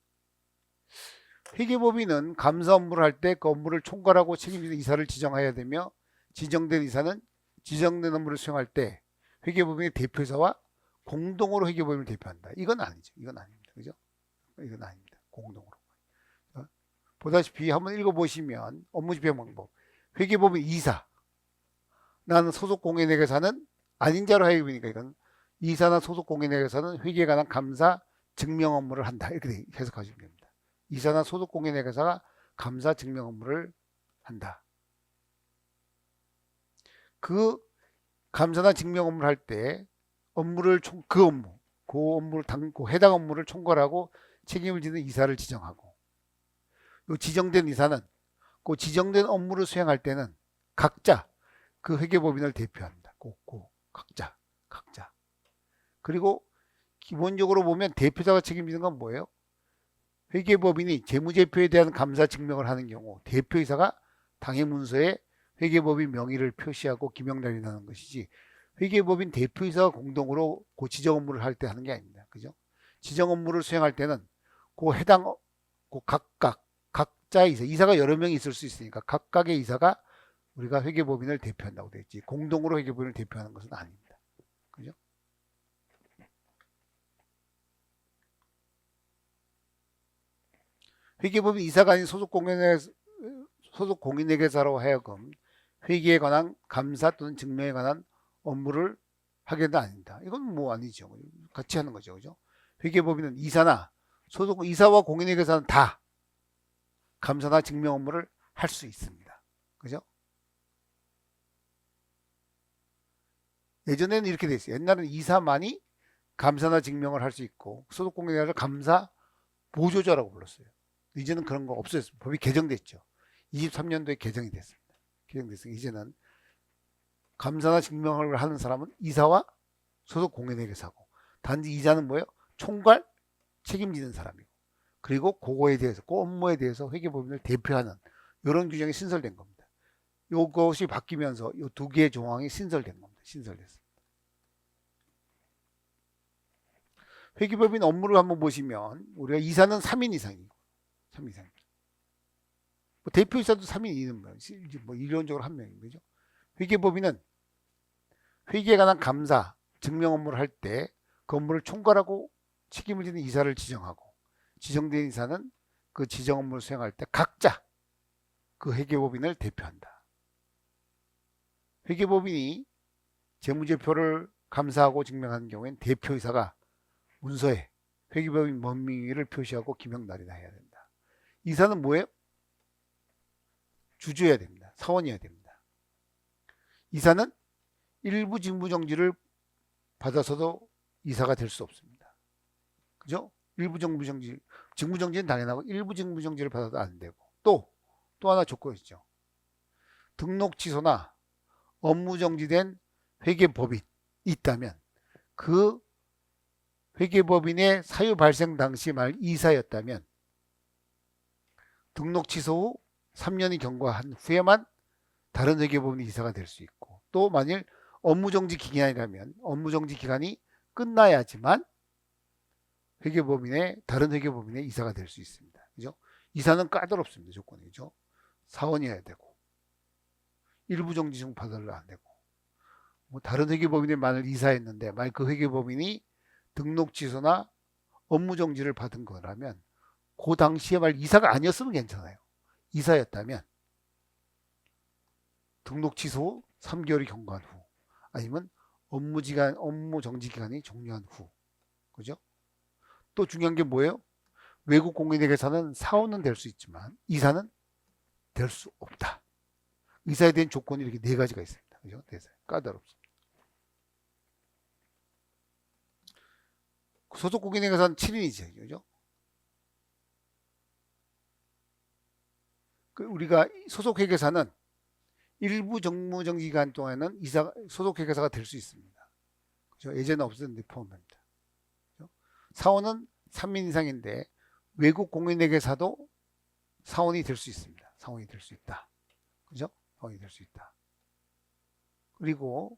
Speaker 1: 회계법인은 감사 업무를 할 때 그 업무를 총괄하고 책임지는 이사를 지정해야 되며, 지정된 이사는 지정된 업무를 수행할 때 회계법인의 대표이사와 공동으로 회계법인을 대표한다. 이건 아니죠. 이건 아닙니다. 그죠? 이건 아닙니다. 공동으로. 보다시피 한번 읽어보시면 업무 집행 방법. 회계법인 이사. 나는 소속 공인회계사는 아닌 자로 회계법이니까 이건 이사나 소속 공인회계사는 회계에 관한 감사 증명 업무를 한다. 이렇게 해석하시면 됩니다. 이사나 소속 공인회계사가 감사 증명 업무를 한다. 그 감사나 증명 업무를 할 때 그 해당 업무를 총괄하고 책임을 지는 이사를 지정하고, 이 지정된 이사는 그 지정된 업무를 수행할 때는 각자 그 회계법인을 대표합니다. 각자. 그리고 기본적으로 보면 대표자가 책임지는 건 뭐예요? 회계법인이 재무제표에 대한 감사 증명을 하는 경우 대표이사가 당해문서에 회계법인 명의를 표시하고 기명 날인하는 것이지, 회계법인 대표이사가 공동으로 그 지정 업무를 할 때 하는 게 아닙니다. 그죠? 지정 업무를 수행할 때는 각자의 이사가 여러 명이 있을 수 있으니까 각각의 이사가 우리가 회계법인을 대표한다고 되어 있지, 공동으로 회계법인을 대표하는 것은 아닙니다. 그죠? 회계법인 이사가 아닌 소속 공인회계사로 하여금 회계에 관한 감사 또는 증명에 관한 업무를 하게 는 아닙니다. 이건 뭐 아니죠. 같이 하는 거죠. 그죠? 회계법인은 이사와 공인회계사는 다 감사나 증명 업무를 할 수 있습니다. 그죠? 예전에는 이렇게 돼 있어요. 옛날에는 이사만이 감사나 증명을 할 수 있고 소속 공인회계사를 감사 보조자라고 불렀어요. 이제는 그런 거 없어졌습니다. 법이 개정됐죠. 23년도에 개정이 됐습니다. 개정됐으니까 이제는 감사나 증명을 하는 사람은 이사와 소속 공인회계사고, 단지 이사는 뭐예요? 총괄 책임지는 사람이고, 그리고 그거에 대해서 그 업무에 대해서 회계법인을 대표하는 이런 규정이 신설된 겁니다. 이것이 바뀌면서 이 두 개의 조항이 신설된 겁니다. 신설됐습니다. 회계법인 업무를 한번 보시면 우리가 이사는 3인 이상이고, 3인 이상. 대표이사도 3인 이는 뭐 이론적으로 한 명인 거죠. 회계법인은 회계에 관한 감사, 증명 업무를 할 때 그 업무를 총괄하고 책임을 지는 이사를 지정하고, 지정된 이사는 그 지정 업무를 수행할 때 각자 그 회계법인을 대표한다. 회계법인이 재무제표를 감사하고 증명하는 경우에는 대표이사가 문서에 회계법인 명의를 표시하고 기명 날인해야 된다. 이사는 뭐예요? 주주여야 됩니다. 사원이어야 됩니다. 이사는 일부 직무정지를 받아서도 이사가 될 수 없습니다. 그죠? 일부 직무정지는 당연하고 일부 직무정지를 받아도 안 되고, 또 하나 조건이 있죠. 등록 취소나 업무 정지된 회계법인이 있다면 그 회계법인의 사유 발생 당시 말 이사였다면 등록 취소 후 3년이 경과한 후에만 다른 회계법인 이사가 될 수 있고, 또 만일 업무정지 기간이라면 업무정지 기간이 끝나야지만 다른 회계법인의 이사가 될 수 있습니다. 그죠? 이사는 까다롭습니다. 조건이. 그죠? 사원이어야 되고, 일부 정지 중파들도 안 되고, 뭐 다른 회계법인에 만약 이사했는데, 만약 그 회계법인이 등록 취소나 업무 정지를 받은 거라면, 그 당시에 만약 이사가 아니었으면 괜찮아요. 이사였다면, 등록 취소 3개월이 경과한 후, 아니면 업무 정지 기간이 종료한 후. 그죠? 또 중요한 게 뭐예요? 외국 공인에게서는 사원은 될 수 있지만 이사는 될 수 없다. 이사에 대한 조건이 이렇게 4가지가 있습니다. 그죠? 까다롭습니다. 소속 공인에게서는 7인이죠. 그죠? 우리가 소속 회계사는 일부 정무정지 기간 동안은 소속 회계사가 될 수 있습니다. 그죠? 예전에 없었는데 포함됩니다. 그죠? 사원은 3인 이상인데 외국 공인회계사도 사원이 될 수 있습니다. 사원이 될 수 있다. 그죠? 사원이 될 수 있다. 그리고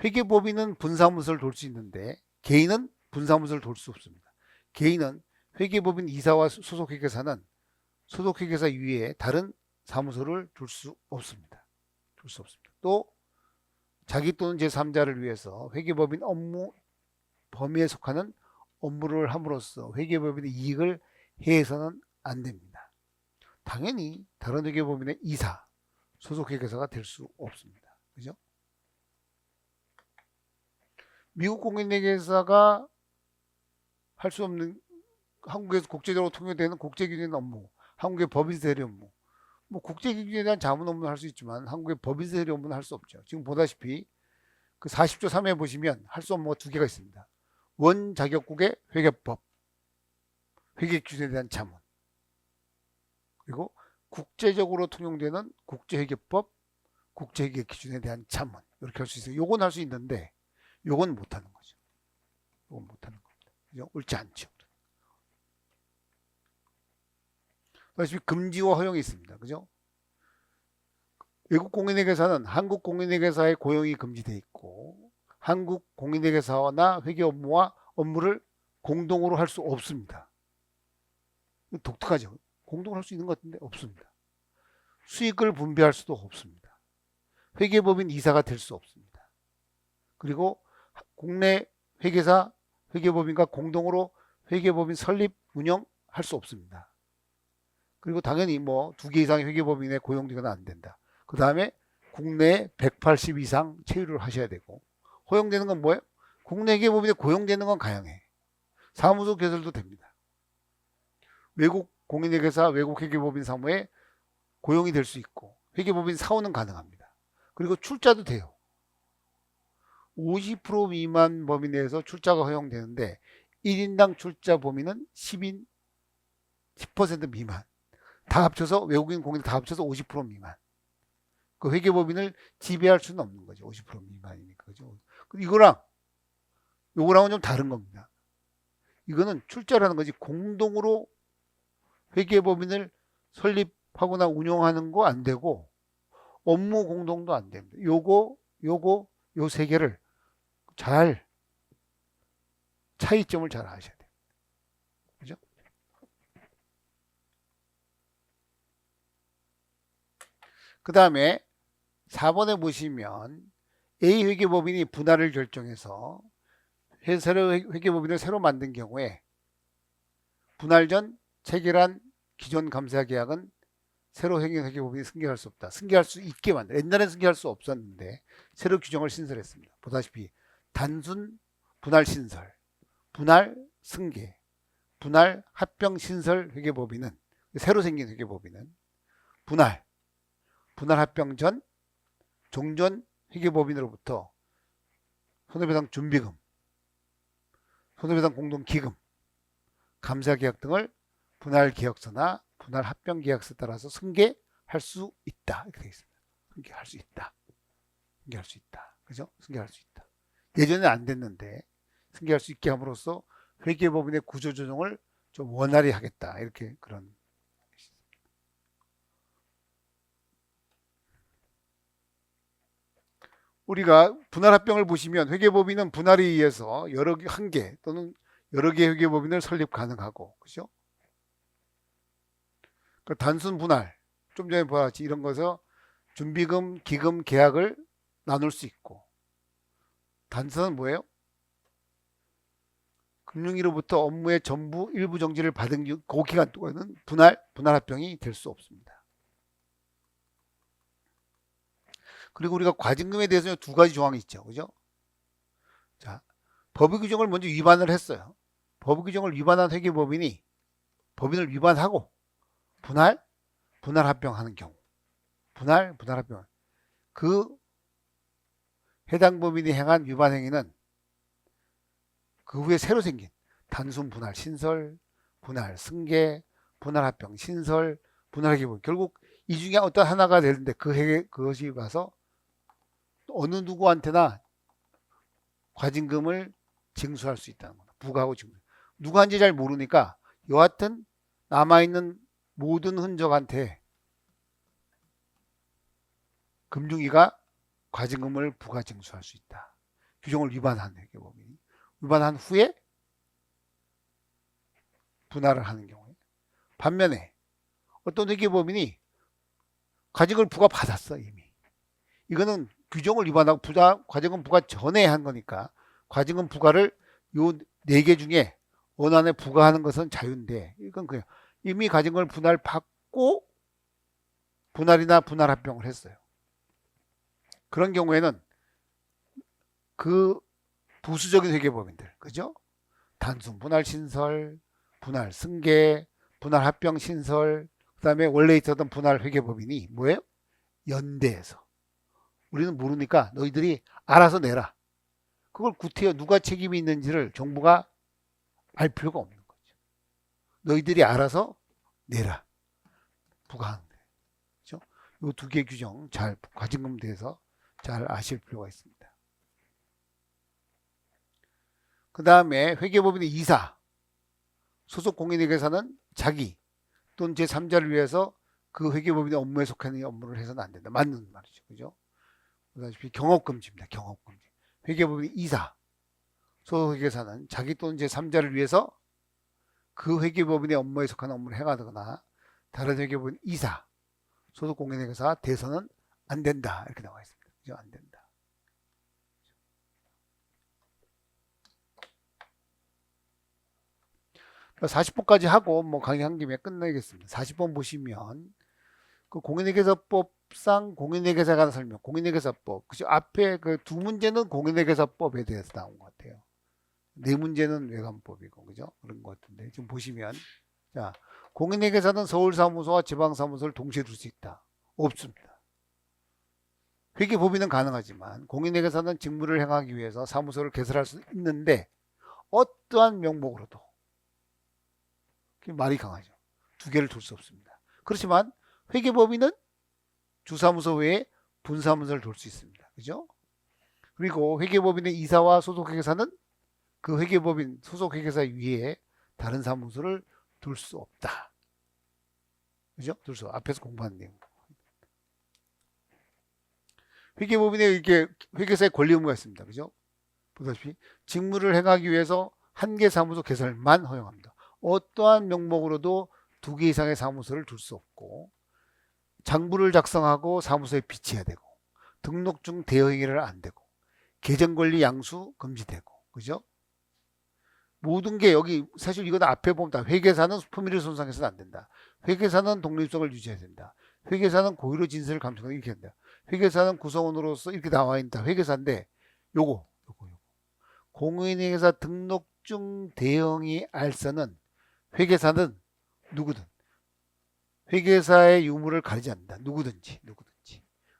Speaker 1: 회계법인은 분사무소를 돌 수 있는데 개인은 분사무소를 돌 수 없습니다. 개인은 회계법인 이사와 소속회계사는 소속회계사 위에 다른 사무소를 둘 수 없습니다. 둘 수 없습니다. 또 자기 또는 제3자를 위해서 회계법인 업무 범위에 속하는 업무를 함으로써 회계법인의 이익을 해서는 안 됩니다. 당연히 다른 회계법인의 이사, 소속회계사가 될 수 없습니다. 그죠? 미국 공인회계사가 할 수 없는 한국에서 국제적으로 통용되는 국제기준 업무, 한국의 법인세 처리 업무, 뭐 국제기준에 대한 자문 업무는 할 수 있지만 한국의 법인세 처리 업무는 할 수 없죠. 지금 보다시피 그 40조 3에 보시면 할 수 업무가 2개가 있습니다. 원자격국의 회계법, 회계기준에 대한 자문, 그리고 국제적으로 통용되는 국제회계법, 국제회계기준에 대한 자문, 이렇게 할 수 있어요. 요건 할 수 있는데 요건 못하는 거죠. 요건 못하는 겁니다. 그죠? 옳지 않죠. 그다음에 금지와 허용이 있습니다. 그죠? 외국 공인회계사는 한국 공인회계사의 고용이 금지되어 있고 한국 공인회계사나 회계 업무를 공동으로 할 수 없습니다. 독특하죠. 공동으로 할 수 있는 것 같은데 없습니다. 수익을 분배할 수도 없습니다. 회계법인 이사가 될 수 없습니다. 그리고 국내 회계사, 회계법인과 공동으로 회계법인 설립, 운영할 수 없습니다. 그리고 당연히 뭐 2개 이상의 회계법인에 고용되거나 안 된다. 그 다음에 국내에 180 이상 체류를 하셔야 되고, 허용되는 건 뭐예요? 국내 회계법인에 고용되는 건 가용해. 사무소 개설도 됩니다. 외국 공인회계사, 외국 회계법인 사무에 고용이 될 수 있고, 회계법인 사원은 가능합니다. 그리고 출자도 돼요. 50% 미만 범위 내에서 출자가 허용되는데 1인당 출자 범위는 10% 미만. 다 합쳐서 외국인 공인 다 합쳐서 50% 미만. 그 회계법인을 지배할 수는 없는 거죠. 50% 미만이니까. 그죠? 요거랑은 좀 다른 겁니다. 이거는 출자라는 거지 공동으로 회계법인을 설립하거나 운영하는 거 안 되고 업무 공동도 안 됩니다. 요 3개를 잘 차이점을 잘 아셔야 돼요. 그죠? 그 다음에 4번에 보시면 A 회계법인이 분할을 결정해서 회계법인을 새로 만든 경우에 분할 전 체결한 기존 감사 계약은 새로 생긴 회계법인이 승계할 수 없다. 승계할 수 있게 만들. 옛날에 승계할 수 없었는데 새로 규정을 신설했습니다. 보다시피 단순 분할 신설, 분할 승계, 분할 합병 신설 회계법인은 새로 생긴 회계법인은 분할 합병 전 종전 회계법인으로부터 손해배상 준비금, 손해배상 공동기금, 감사계약 등을 분할계약서나 분할합병계약서에 따라서 승계할 수 있다. 이렇게 되어 있습니다. 승계할 수 있다. 승계할 수 있다. 그죠? 승계할 수 있다. 예전에 안 됐는데 승계할 수 있게 함으로써 회계법인의 구조조정을 좀 원활히 하겠다. 이렇게 그런. 우리가 분할합병을 보시면 회계법인은 분할에 의해서 한 개 또는 여러 개의 회계법인을 설립 가능하고, 그죠? 그러니까 단순 분할, 좀 전에 보았지 이런 것에서 준비금, 기금, 계약을 나눌 수 있고, 단순은 뭐예요? 금융위로부터 업무의 전부 일부 정지를 받은 그 기간 동안은 분할합병이 될 수 없습니다. 그리고 우리가 과징금에 대해서는 두 가지 조항이 있죠. 그죠? 자, 법의 규정을 먼저 위반을 했어요. 법의 규정을 위반한 회계법인이 법인을 위반하고 분할합병하는 경우. 분할합병. 그 해당 법인이 행한 위반 행위는 그 후에 새로 생긴 단순 분할 신설, 분할 승계, 분할합병 신설, 분할회계법인. 결국 이 중에 어떤 하나가 되는데 그것이 와서 어느 누구한테나 과징금을 징수할 수 있다는 겁니다. 부과하고 징수. 누가 한지 잘 모르니까 여하튼 남아있는 모든 흔적한테 금융위가 과징금을 부과 징수할 수 있다. 규정을 위반한 회계법인이. 위반한 후에 분할을 하는 경우에. 반면에 어떤 회계법인이 과징금을 부과받았어 이미. 이거는 규정을 위반하고 과징금 부과 전에 한 거니까 과징금 부과를 요 4개 중에 어느 안에 부과하는 것은 자유인데 이건 그냥 이미 과징금을 분할받고 분할이나 분할합병을 했어요. 그런 경우에는 그 부수적인 회계법인들, 그죠? 단순 분할 신설, 분할 승계, 분할 합병 신설, 그 다음에 원래 있었던 분할 회계법인이 뭐예요? 연대해서. 우리는 모르니까 너희들이 알아서 내라. 그걸 구태여 누가 책임이 있는지를 정부가 알 필요가 없는 거죠. 너희들이 알아서 내라. 부과하는 데. 그렇죠? 이 두 개 규정 잘 과징금 대해서 잘 아실 필요가 있습니다. 그 다음에 회계법인의 이사, 소속 공인회계사는 자기 또는 제3자를 위해서 그 회계법인의 업무에 속하는 업무를 해서는 안 된다. 맞는 말이죠. 그죠? 그다시피 경업금지입니다. 경업금지. 회계법인의 이사, 소속 회계사는 자기 또는 제3자를 위해서 그 회계법인의 업무에 속하는 업무를 행하거나 다른 회계법인 이사, 소속 공인회계사 대서는 안 된다. 이렇게 나와 있습니다. 그죠? 안 된다. 40번까지 하고 뭐 강의 한 김에 끝내겠습니다. 40번 보시면 그 공인회계사법상 공인회계사에 관한 설명, 공인회계사법. 그죠? 앞에 그 두 문제는 공인회계사법에 대해서 나온 것 같아요. 네 문제는 외관법이고, 그죠? 그런 것 같은데 지금 보시면 자, 공인회계사는 서울사무소와 지방사무소를 동시에 둘 수 있다. 없습니다. 회계법인은 가능하지만 공인회계사는 직무를 행하기 위해서 사무소를 개설할 수 있는데 어떠한 명목으로도 말이 강하죠. 두 개를 둘 수 없습니다. 그렇지만 회계법인은 주사무소 외에 분사무소를 둘 수 있습니다. 그죠? 그리고 회계법인의 이사와 소속회계사는 그 회계법인 소속회계사 위에 다른 사무소를 둘 수 없다. 그죠? 둘 수 앞에서 공부한 내용. 회계법인에 이렇게 회계사의 권리 의무가 있습니다. 그죠? 보다시피 직무를 행하기 위해서 한 개 사무소 개설만 허용합니다. 어떠한 명목으로도 2개 이상의 사무소를 둘 수 없고 장부를 작성하고 사무소에 비치해야 되고 등록증 대여행위를 안 되고 계정관리 양수 금지되고 그죠? 모든 게 여기 사실 이건 앞에 보면 다 회계사는 품위를 손상해서는 안 된다. 회계사는 독립성을 유지해야 된다. 회계사는 고의로 진실을 감추고 이렇게 한다. 회계사는 구성원으로서 이렇게 나와 있다. 회계사인데 요거 공인회계사 등록증 대여행위 알선은 회계사는 누구든 회계사의 유무를 가리지 않는다.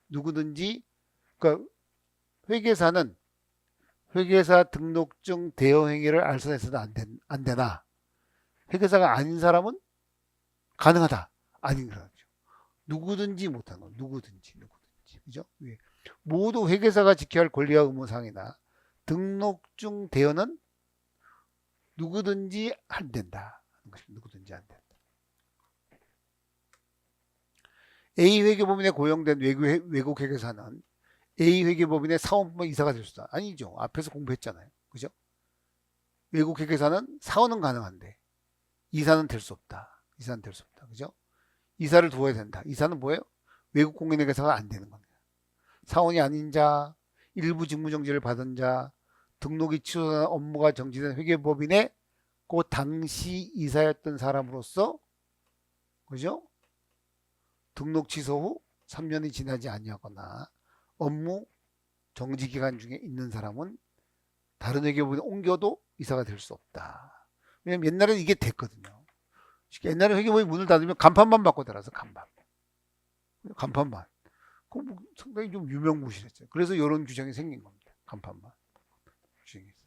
Speaker 1: 누구든지 그러니까 회계사는 회계사 등록증 대여 행위를 알선해서는 안 되나 회계사가 아닌 사람은 가능하다. 아닌 거죠. 누구든지 못하는 거. 누구든지 그죠? 모두 회계사가 지켜야 할 권리와 의무사항이나 등록증 대여는 누구든지 안 된다. 누구든지 안 된다. A 회계법인에 고용된 외국 회계사는 A 회계법인의 사원만 이사가 될 수다. 아니죠. 앞에서 공부했잖아요. 그죠? 외국 회계사는 사원은 가능한데 이사는 될 수 없다. 이사는 될 수 없다. 그죠? 이사를 두어야 된다. 이사는 뭐예요? 외국 공인회계사가 안 되는 겁니다. 사원이 아닌 자, 일부 직무정지를 받은 자, 등록이 취소된 업무가 정지된 회계법인의 그 당시 이사였던 사람으로서 그죠? 등록 취소 후 3년이 지나지 아니하거나 업무 정지 기간 중에 있는 사람은 다른 회계법인에 옮겨도 이사가 될 수 없다. 왜냐면 옛날에는 이게 됐거든요. 옛날에 회계법인 문을 닫으면 간판만 바꿔 달아서 간판만. 그거 뭐 상당히 좀 유명무실했죠. 그래서 이런 규정이 생긴 겁니다. 간판만 규정이 있어요.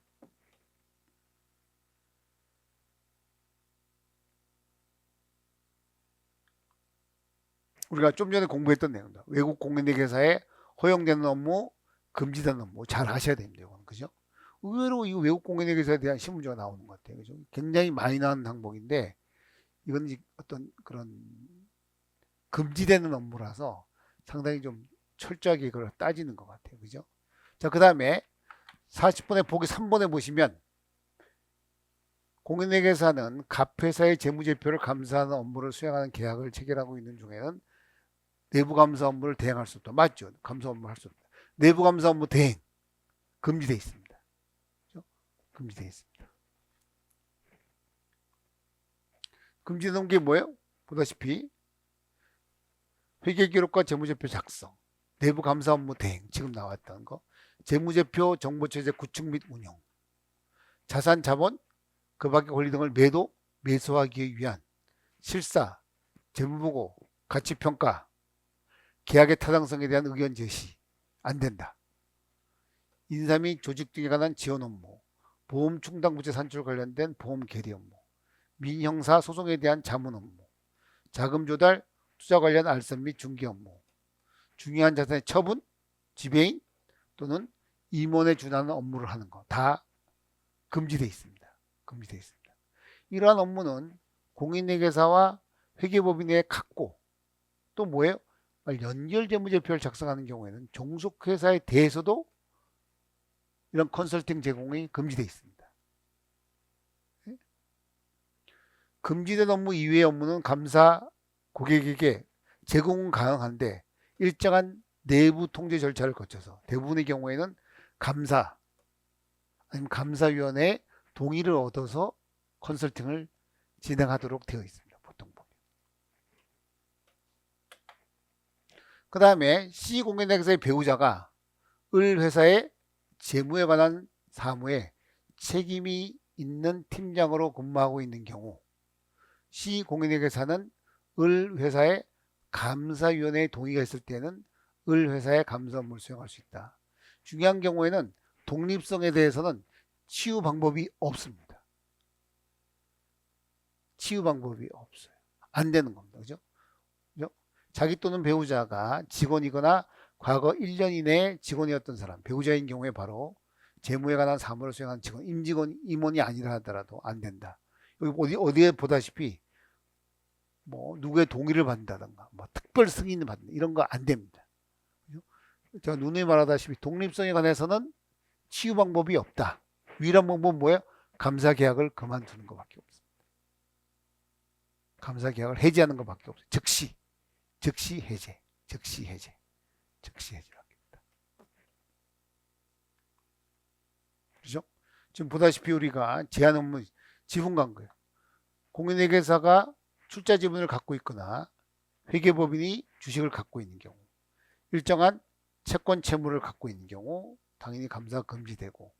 Speaker 1: 우리가 좀 전에 공부했던 내용입니다. 외국 공인회계사에 허용되는 업무, 금지되는 업무 잘 아셔야 됩니다. 이건 그죠? 의외로 이 외국 공인회계사에 대한 신문제가 나오는 것 같아요. 그죠? 굉장히 많이 나오는 항목인데 이건 어떤 그런 금지되는 업무라서 상당히 좀 철저하게 그걸 따지는 것 같아요. 그죠? 자, 그 다음에 40번에 보기 3번에 보시면 공인회계사는 갑회사의 재무제표를 감사하는 업무를 수행하는 계약을 체결하고 있는 중에는 내부 감사 업무를 대행할 수 없다. 맞죠? 감사 업무를 할 수 없다. 내부 감사 업무 대행 금지되어 있습니다. 그렇죠? 금지되어 있습니다. 금지되는 게 뭐예요? 보다시피 회계기록과 재무제표 작성, 내부 감사 업무 대행 지금 나왔던 거, 재무제표 정보체제 구축 및 운영, 자산 자본, 그 밖의 권리 등을 매수하기 위한 실사, 재무보고, 가치평가, 계약의 타당성에 대한 의견 제시 안 된다. 인사 및 조직 등에 관한 지원 업무, 보험 충당부채 산출 관련된 보험 계리 업무, 민형사 소송에 대한 자문 업무, 자금 조달, 투자 관련 알선 및 중개 업무, 중요한 자산의 처분, 지배인 또는 임원에 준하는 업무를 하는 거 다 금지되어 있습니다. 금지되어 있습니다. 이러한 업무는 공인회계사와 회계법인에 갖고 또 뭐예요? 연결 재무제표를 작성하는 경우에는 종속회사에 대해서도 이런 컨설팅 제공이 금지되어 있습니다. 금지된 업무 이외의 업무는 감사 고객에게 제공은 가능한데 일정한 내부 통제 절차를 거쳐서 대부분의 경우에는 감사 아니면 감사위원회의 동의를 얻어서 컨설팅을 진행하도록 되어 있습니다. 보통 보면. 그 다음에 C공인회계사의 배우자가 을 회사의 재무에 관한 사무에 책임이 있는 팀장으로 근무하고 있는 경우 C공인회계사는 을 회사의 감사위원회의 동의가 있을 때는 을 회사의 감사 업무를 수행할 수 있다. 중요한 경우에는 독립성에 대해서는 치유 방법이 없습니다. 치유 방법이 없어요. 안 되는 겁니다. 그죠? 자기 또는 배우자가 직원이거나 과거 1년 이내에 직원이었던 사람, 배우자인 경우에 바로 재무에 관한 사무를 수행한 직원, 임직원, 임원이 아니라 하더라도 안 된다. 여기 어디에 보다시피 뭐 누구의 동의를 받는다든가 뭐 특별 승인을 받는 이런 거 안 됩니다. 제가 누누이 말하다시피 독립성에 관해서는 치유 방법이 없다. 유일한 방법은 뭐예요? 감사 계약을 그만두는 것밖에 없습니다. 감사 계약을 해지하는 것밖에 없어요. 즉시 해제. 그죠? 지금 보다시피 우리가 제한 업무 지분 관계예요. 공인회계사가 출자 지분을 갖고 있거나 회계법인이 주식을 갖고 있는 경우, 일정한 채권 채무를 갖고 있는 경우 당연히 감사가 금지되고,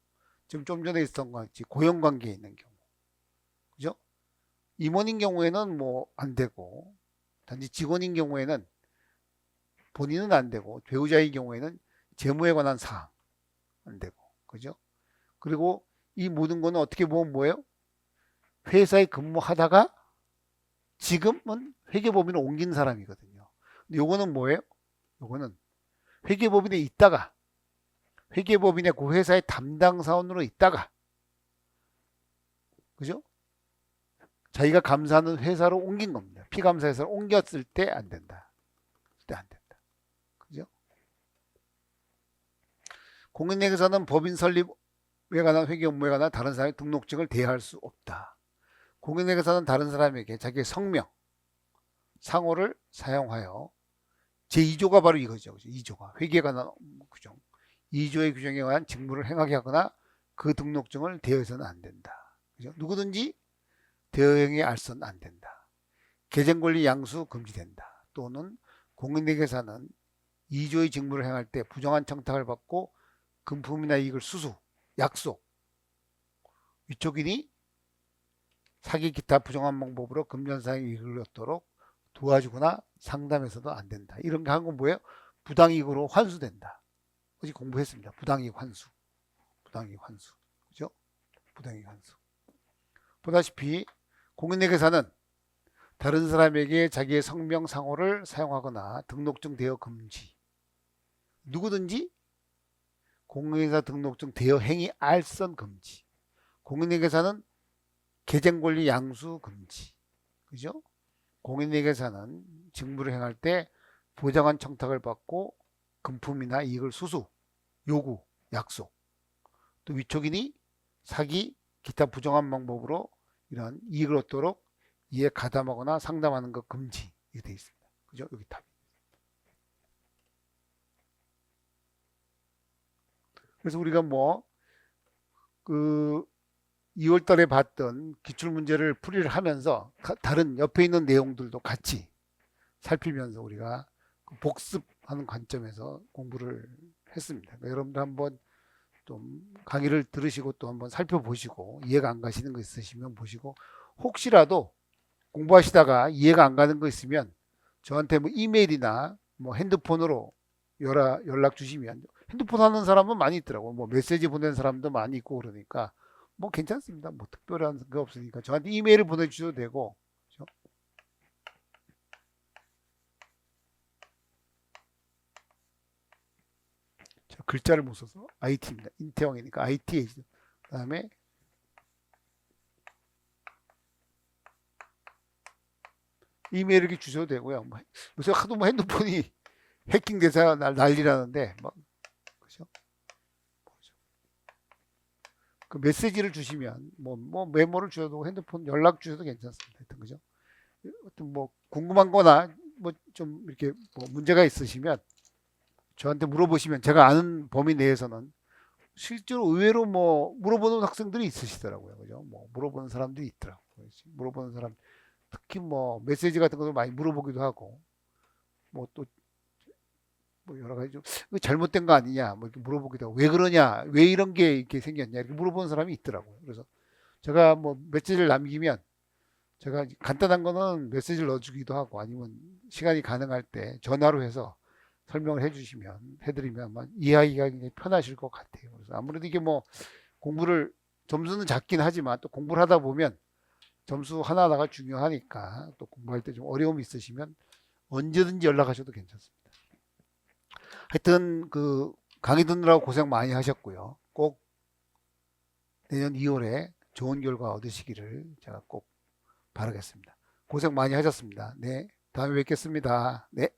Speaker 1: 지금 좀 전에 있었던 것 같이 고용관계에 있는 경우, 그죠? 임원인 경우에는 뭐 안 되고, 단지 직원인 경우에는 본인은 안 되고, 배우자의 경우에는 재무에 관한 사항 안 되고, 그죠? 그리고 이 모든 거는 어떻게 보면 뭐예요? 회사에 근무하다가 지금은 회계법인을 옮긴 사람이거든요. 근데 요거는 뭐예요? 요거는 회계법인에 있다가 회계법인의 그 회사의 담당 사원으로 있다가, 그죠? 자기가 감사하는 회사로 옮긴 겁니다. 피감사 회사로 옮겼을 때 안 된다. 그때 안 된다. 그죠? 공인회계사는 법인 설립에 관한 회계 업무에 관한 다른 사람의 등록증을 대여할 수 없다. 공인회계사는 다른 사람에게 자기의 성명, 상호를 사용하여 제2조가 바로 이거죠. 2조가 회계에 관한 규정. 2조의 규정에 관한 직무를 행하게 하거나 그 등록증을 대여해서는 안 된다. 그죠? 누구든지 대여행위 알선 안 된다. 계정권리 양수 금지된다. 또는 공인회계사는 2조의 직무를 행할 때 부정한 청탁을 받고 금품이나 이익을 수수, 약속, 위촉인이 사기 기타 부정한 방법으로 금전사의 이익을 얻도록 도와주거나 상담해서도 안 된다. 이런 게 한 건 뭐예요? 부당이익으로 환수된다. 어제 공부했습니다. 부당이익 환수. 부당이익 환수. 그죠? 부당이익 환수. 보다시피 공인회계사는 다른 사람에게 자기의 성명 상호를 사용하거나 등록증 대여 금지. 누구든지 공인회계사 등록증 대여 행위 알선 금지. 공인회계사는 계정권리 양수 금지. 그죠? 공인회계사는 직무를 행할 때 부정한 청탁을 받고 금품이나 이익을 수수, 요구, 약속, 또 위촉인이 사기, 기타 부정한 방법으로 이러한 이익을 얻도록 이에 가담하거나 상담하는 것 금지. 이게 되어 있습니다. 그죠? 여기 답. 그래서 우리가 그 2월 달에 봤던 기출문제를 풀이를 하면서 다른 옆에 있는 내용들도 같이 살피면서 우리가 복습하는 관점에서 공부를 했습니다. 그러니까 여러분들 한번 좀 강의를 들으시고 또 한번 살펴보시고 이해가 안 가시는 거 있으시면 보시고 혹시라도 공부하시다가 이해가 안 가는 거 있으면 저한테 이메일이나 핸드폰으로 연락 주시면 핸드폰 하는 사람은 많이 있더라고요. 메시지 보내는 사람도 많이 있고 그러니까 괜찮습니다. 특별한 거 없으니까 저한테 이메일을 보내주셔도 되고. 그렇죠? 저 글자를 못 써서 IT입니다. 인태형이니까 IT. 그 다음에 이메일 이렇게 주셔도 되고요. 요새 하도 핸드폰이 해킹돼서 난리라는데 그렇죠? 그 메시지를 주시면 메모를 주셔도 핸드폰 연락 주셔도 괜찮습니다. 하여튼 그죠? 궁금한 거나 좀 이렇게 문제가 있으시면 저한테 물어보시면 제가 아는 범위 내에서는 실제로 의외로 물어보는 학생들이 있으시더라고요. 그죠? 물어보는 사람들이 있더라고요. 물어보는 사람 특히 메시지 같은 것도 많이 물어보기도 하고 또 여러 가지 좀 잘못된 거 아니냐 이렇게 물어보기도 하고 왜 그러냐 왜 이런 게 이렇게 생겼냐 이렇게 물어보는 사람이 있더라고요. 그래서 제가 메시지를 남기면 제가 간단한 거는 메시지를 넣어주기도 하고 아니면 시간이 가능할 때 전화로 해서 설명을 해주시면 해드리면 아마 이해하기가 굉장히 편하실 것 같아요. 그래서 아무래도 이게 공부를 점수는 작긴 하지만 또 공부를 하다 보면 점수 하나하나가 중요하니까 또 공부할 때 좀 어려움이 있으시면 언제든지 연락하셔도 괜찮습니다. 하여튼 그 강의 듣느라고 고생 많이 하셨고요. 꼭 내년 2월에 좋은 결과 얻으시기를 제가 꼭 바라겠습니다. 고생 많이 하셨습니다. 네, 다음에 뵙겠습니다. 네.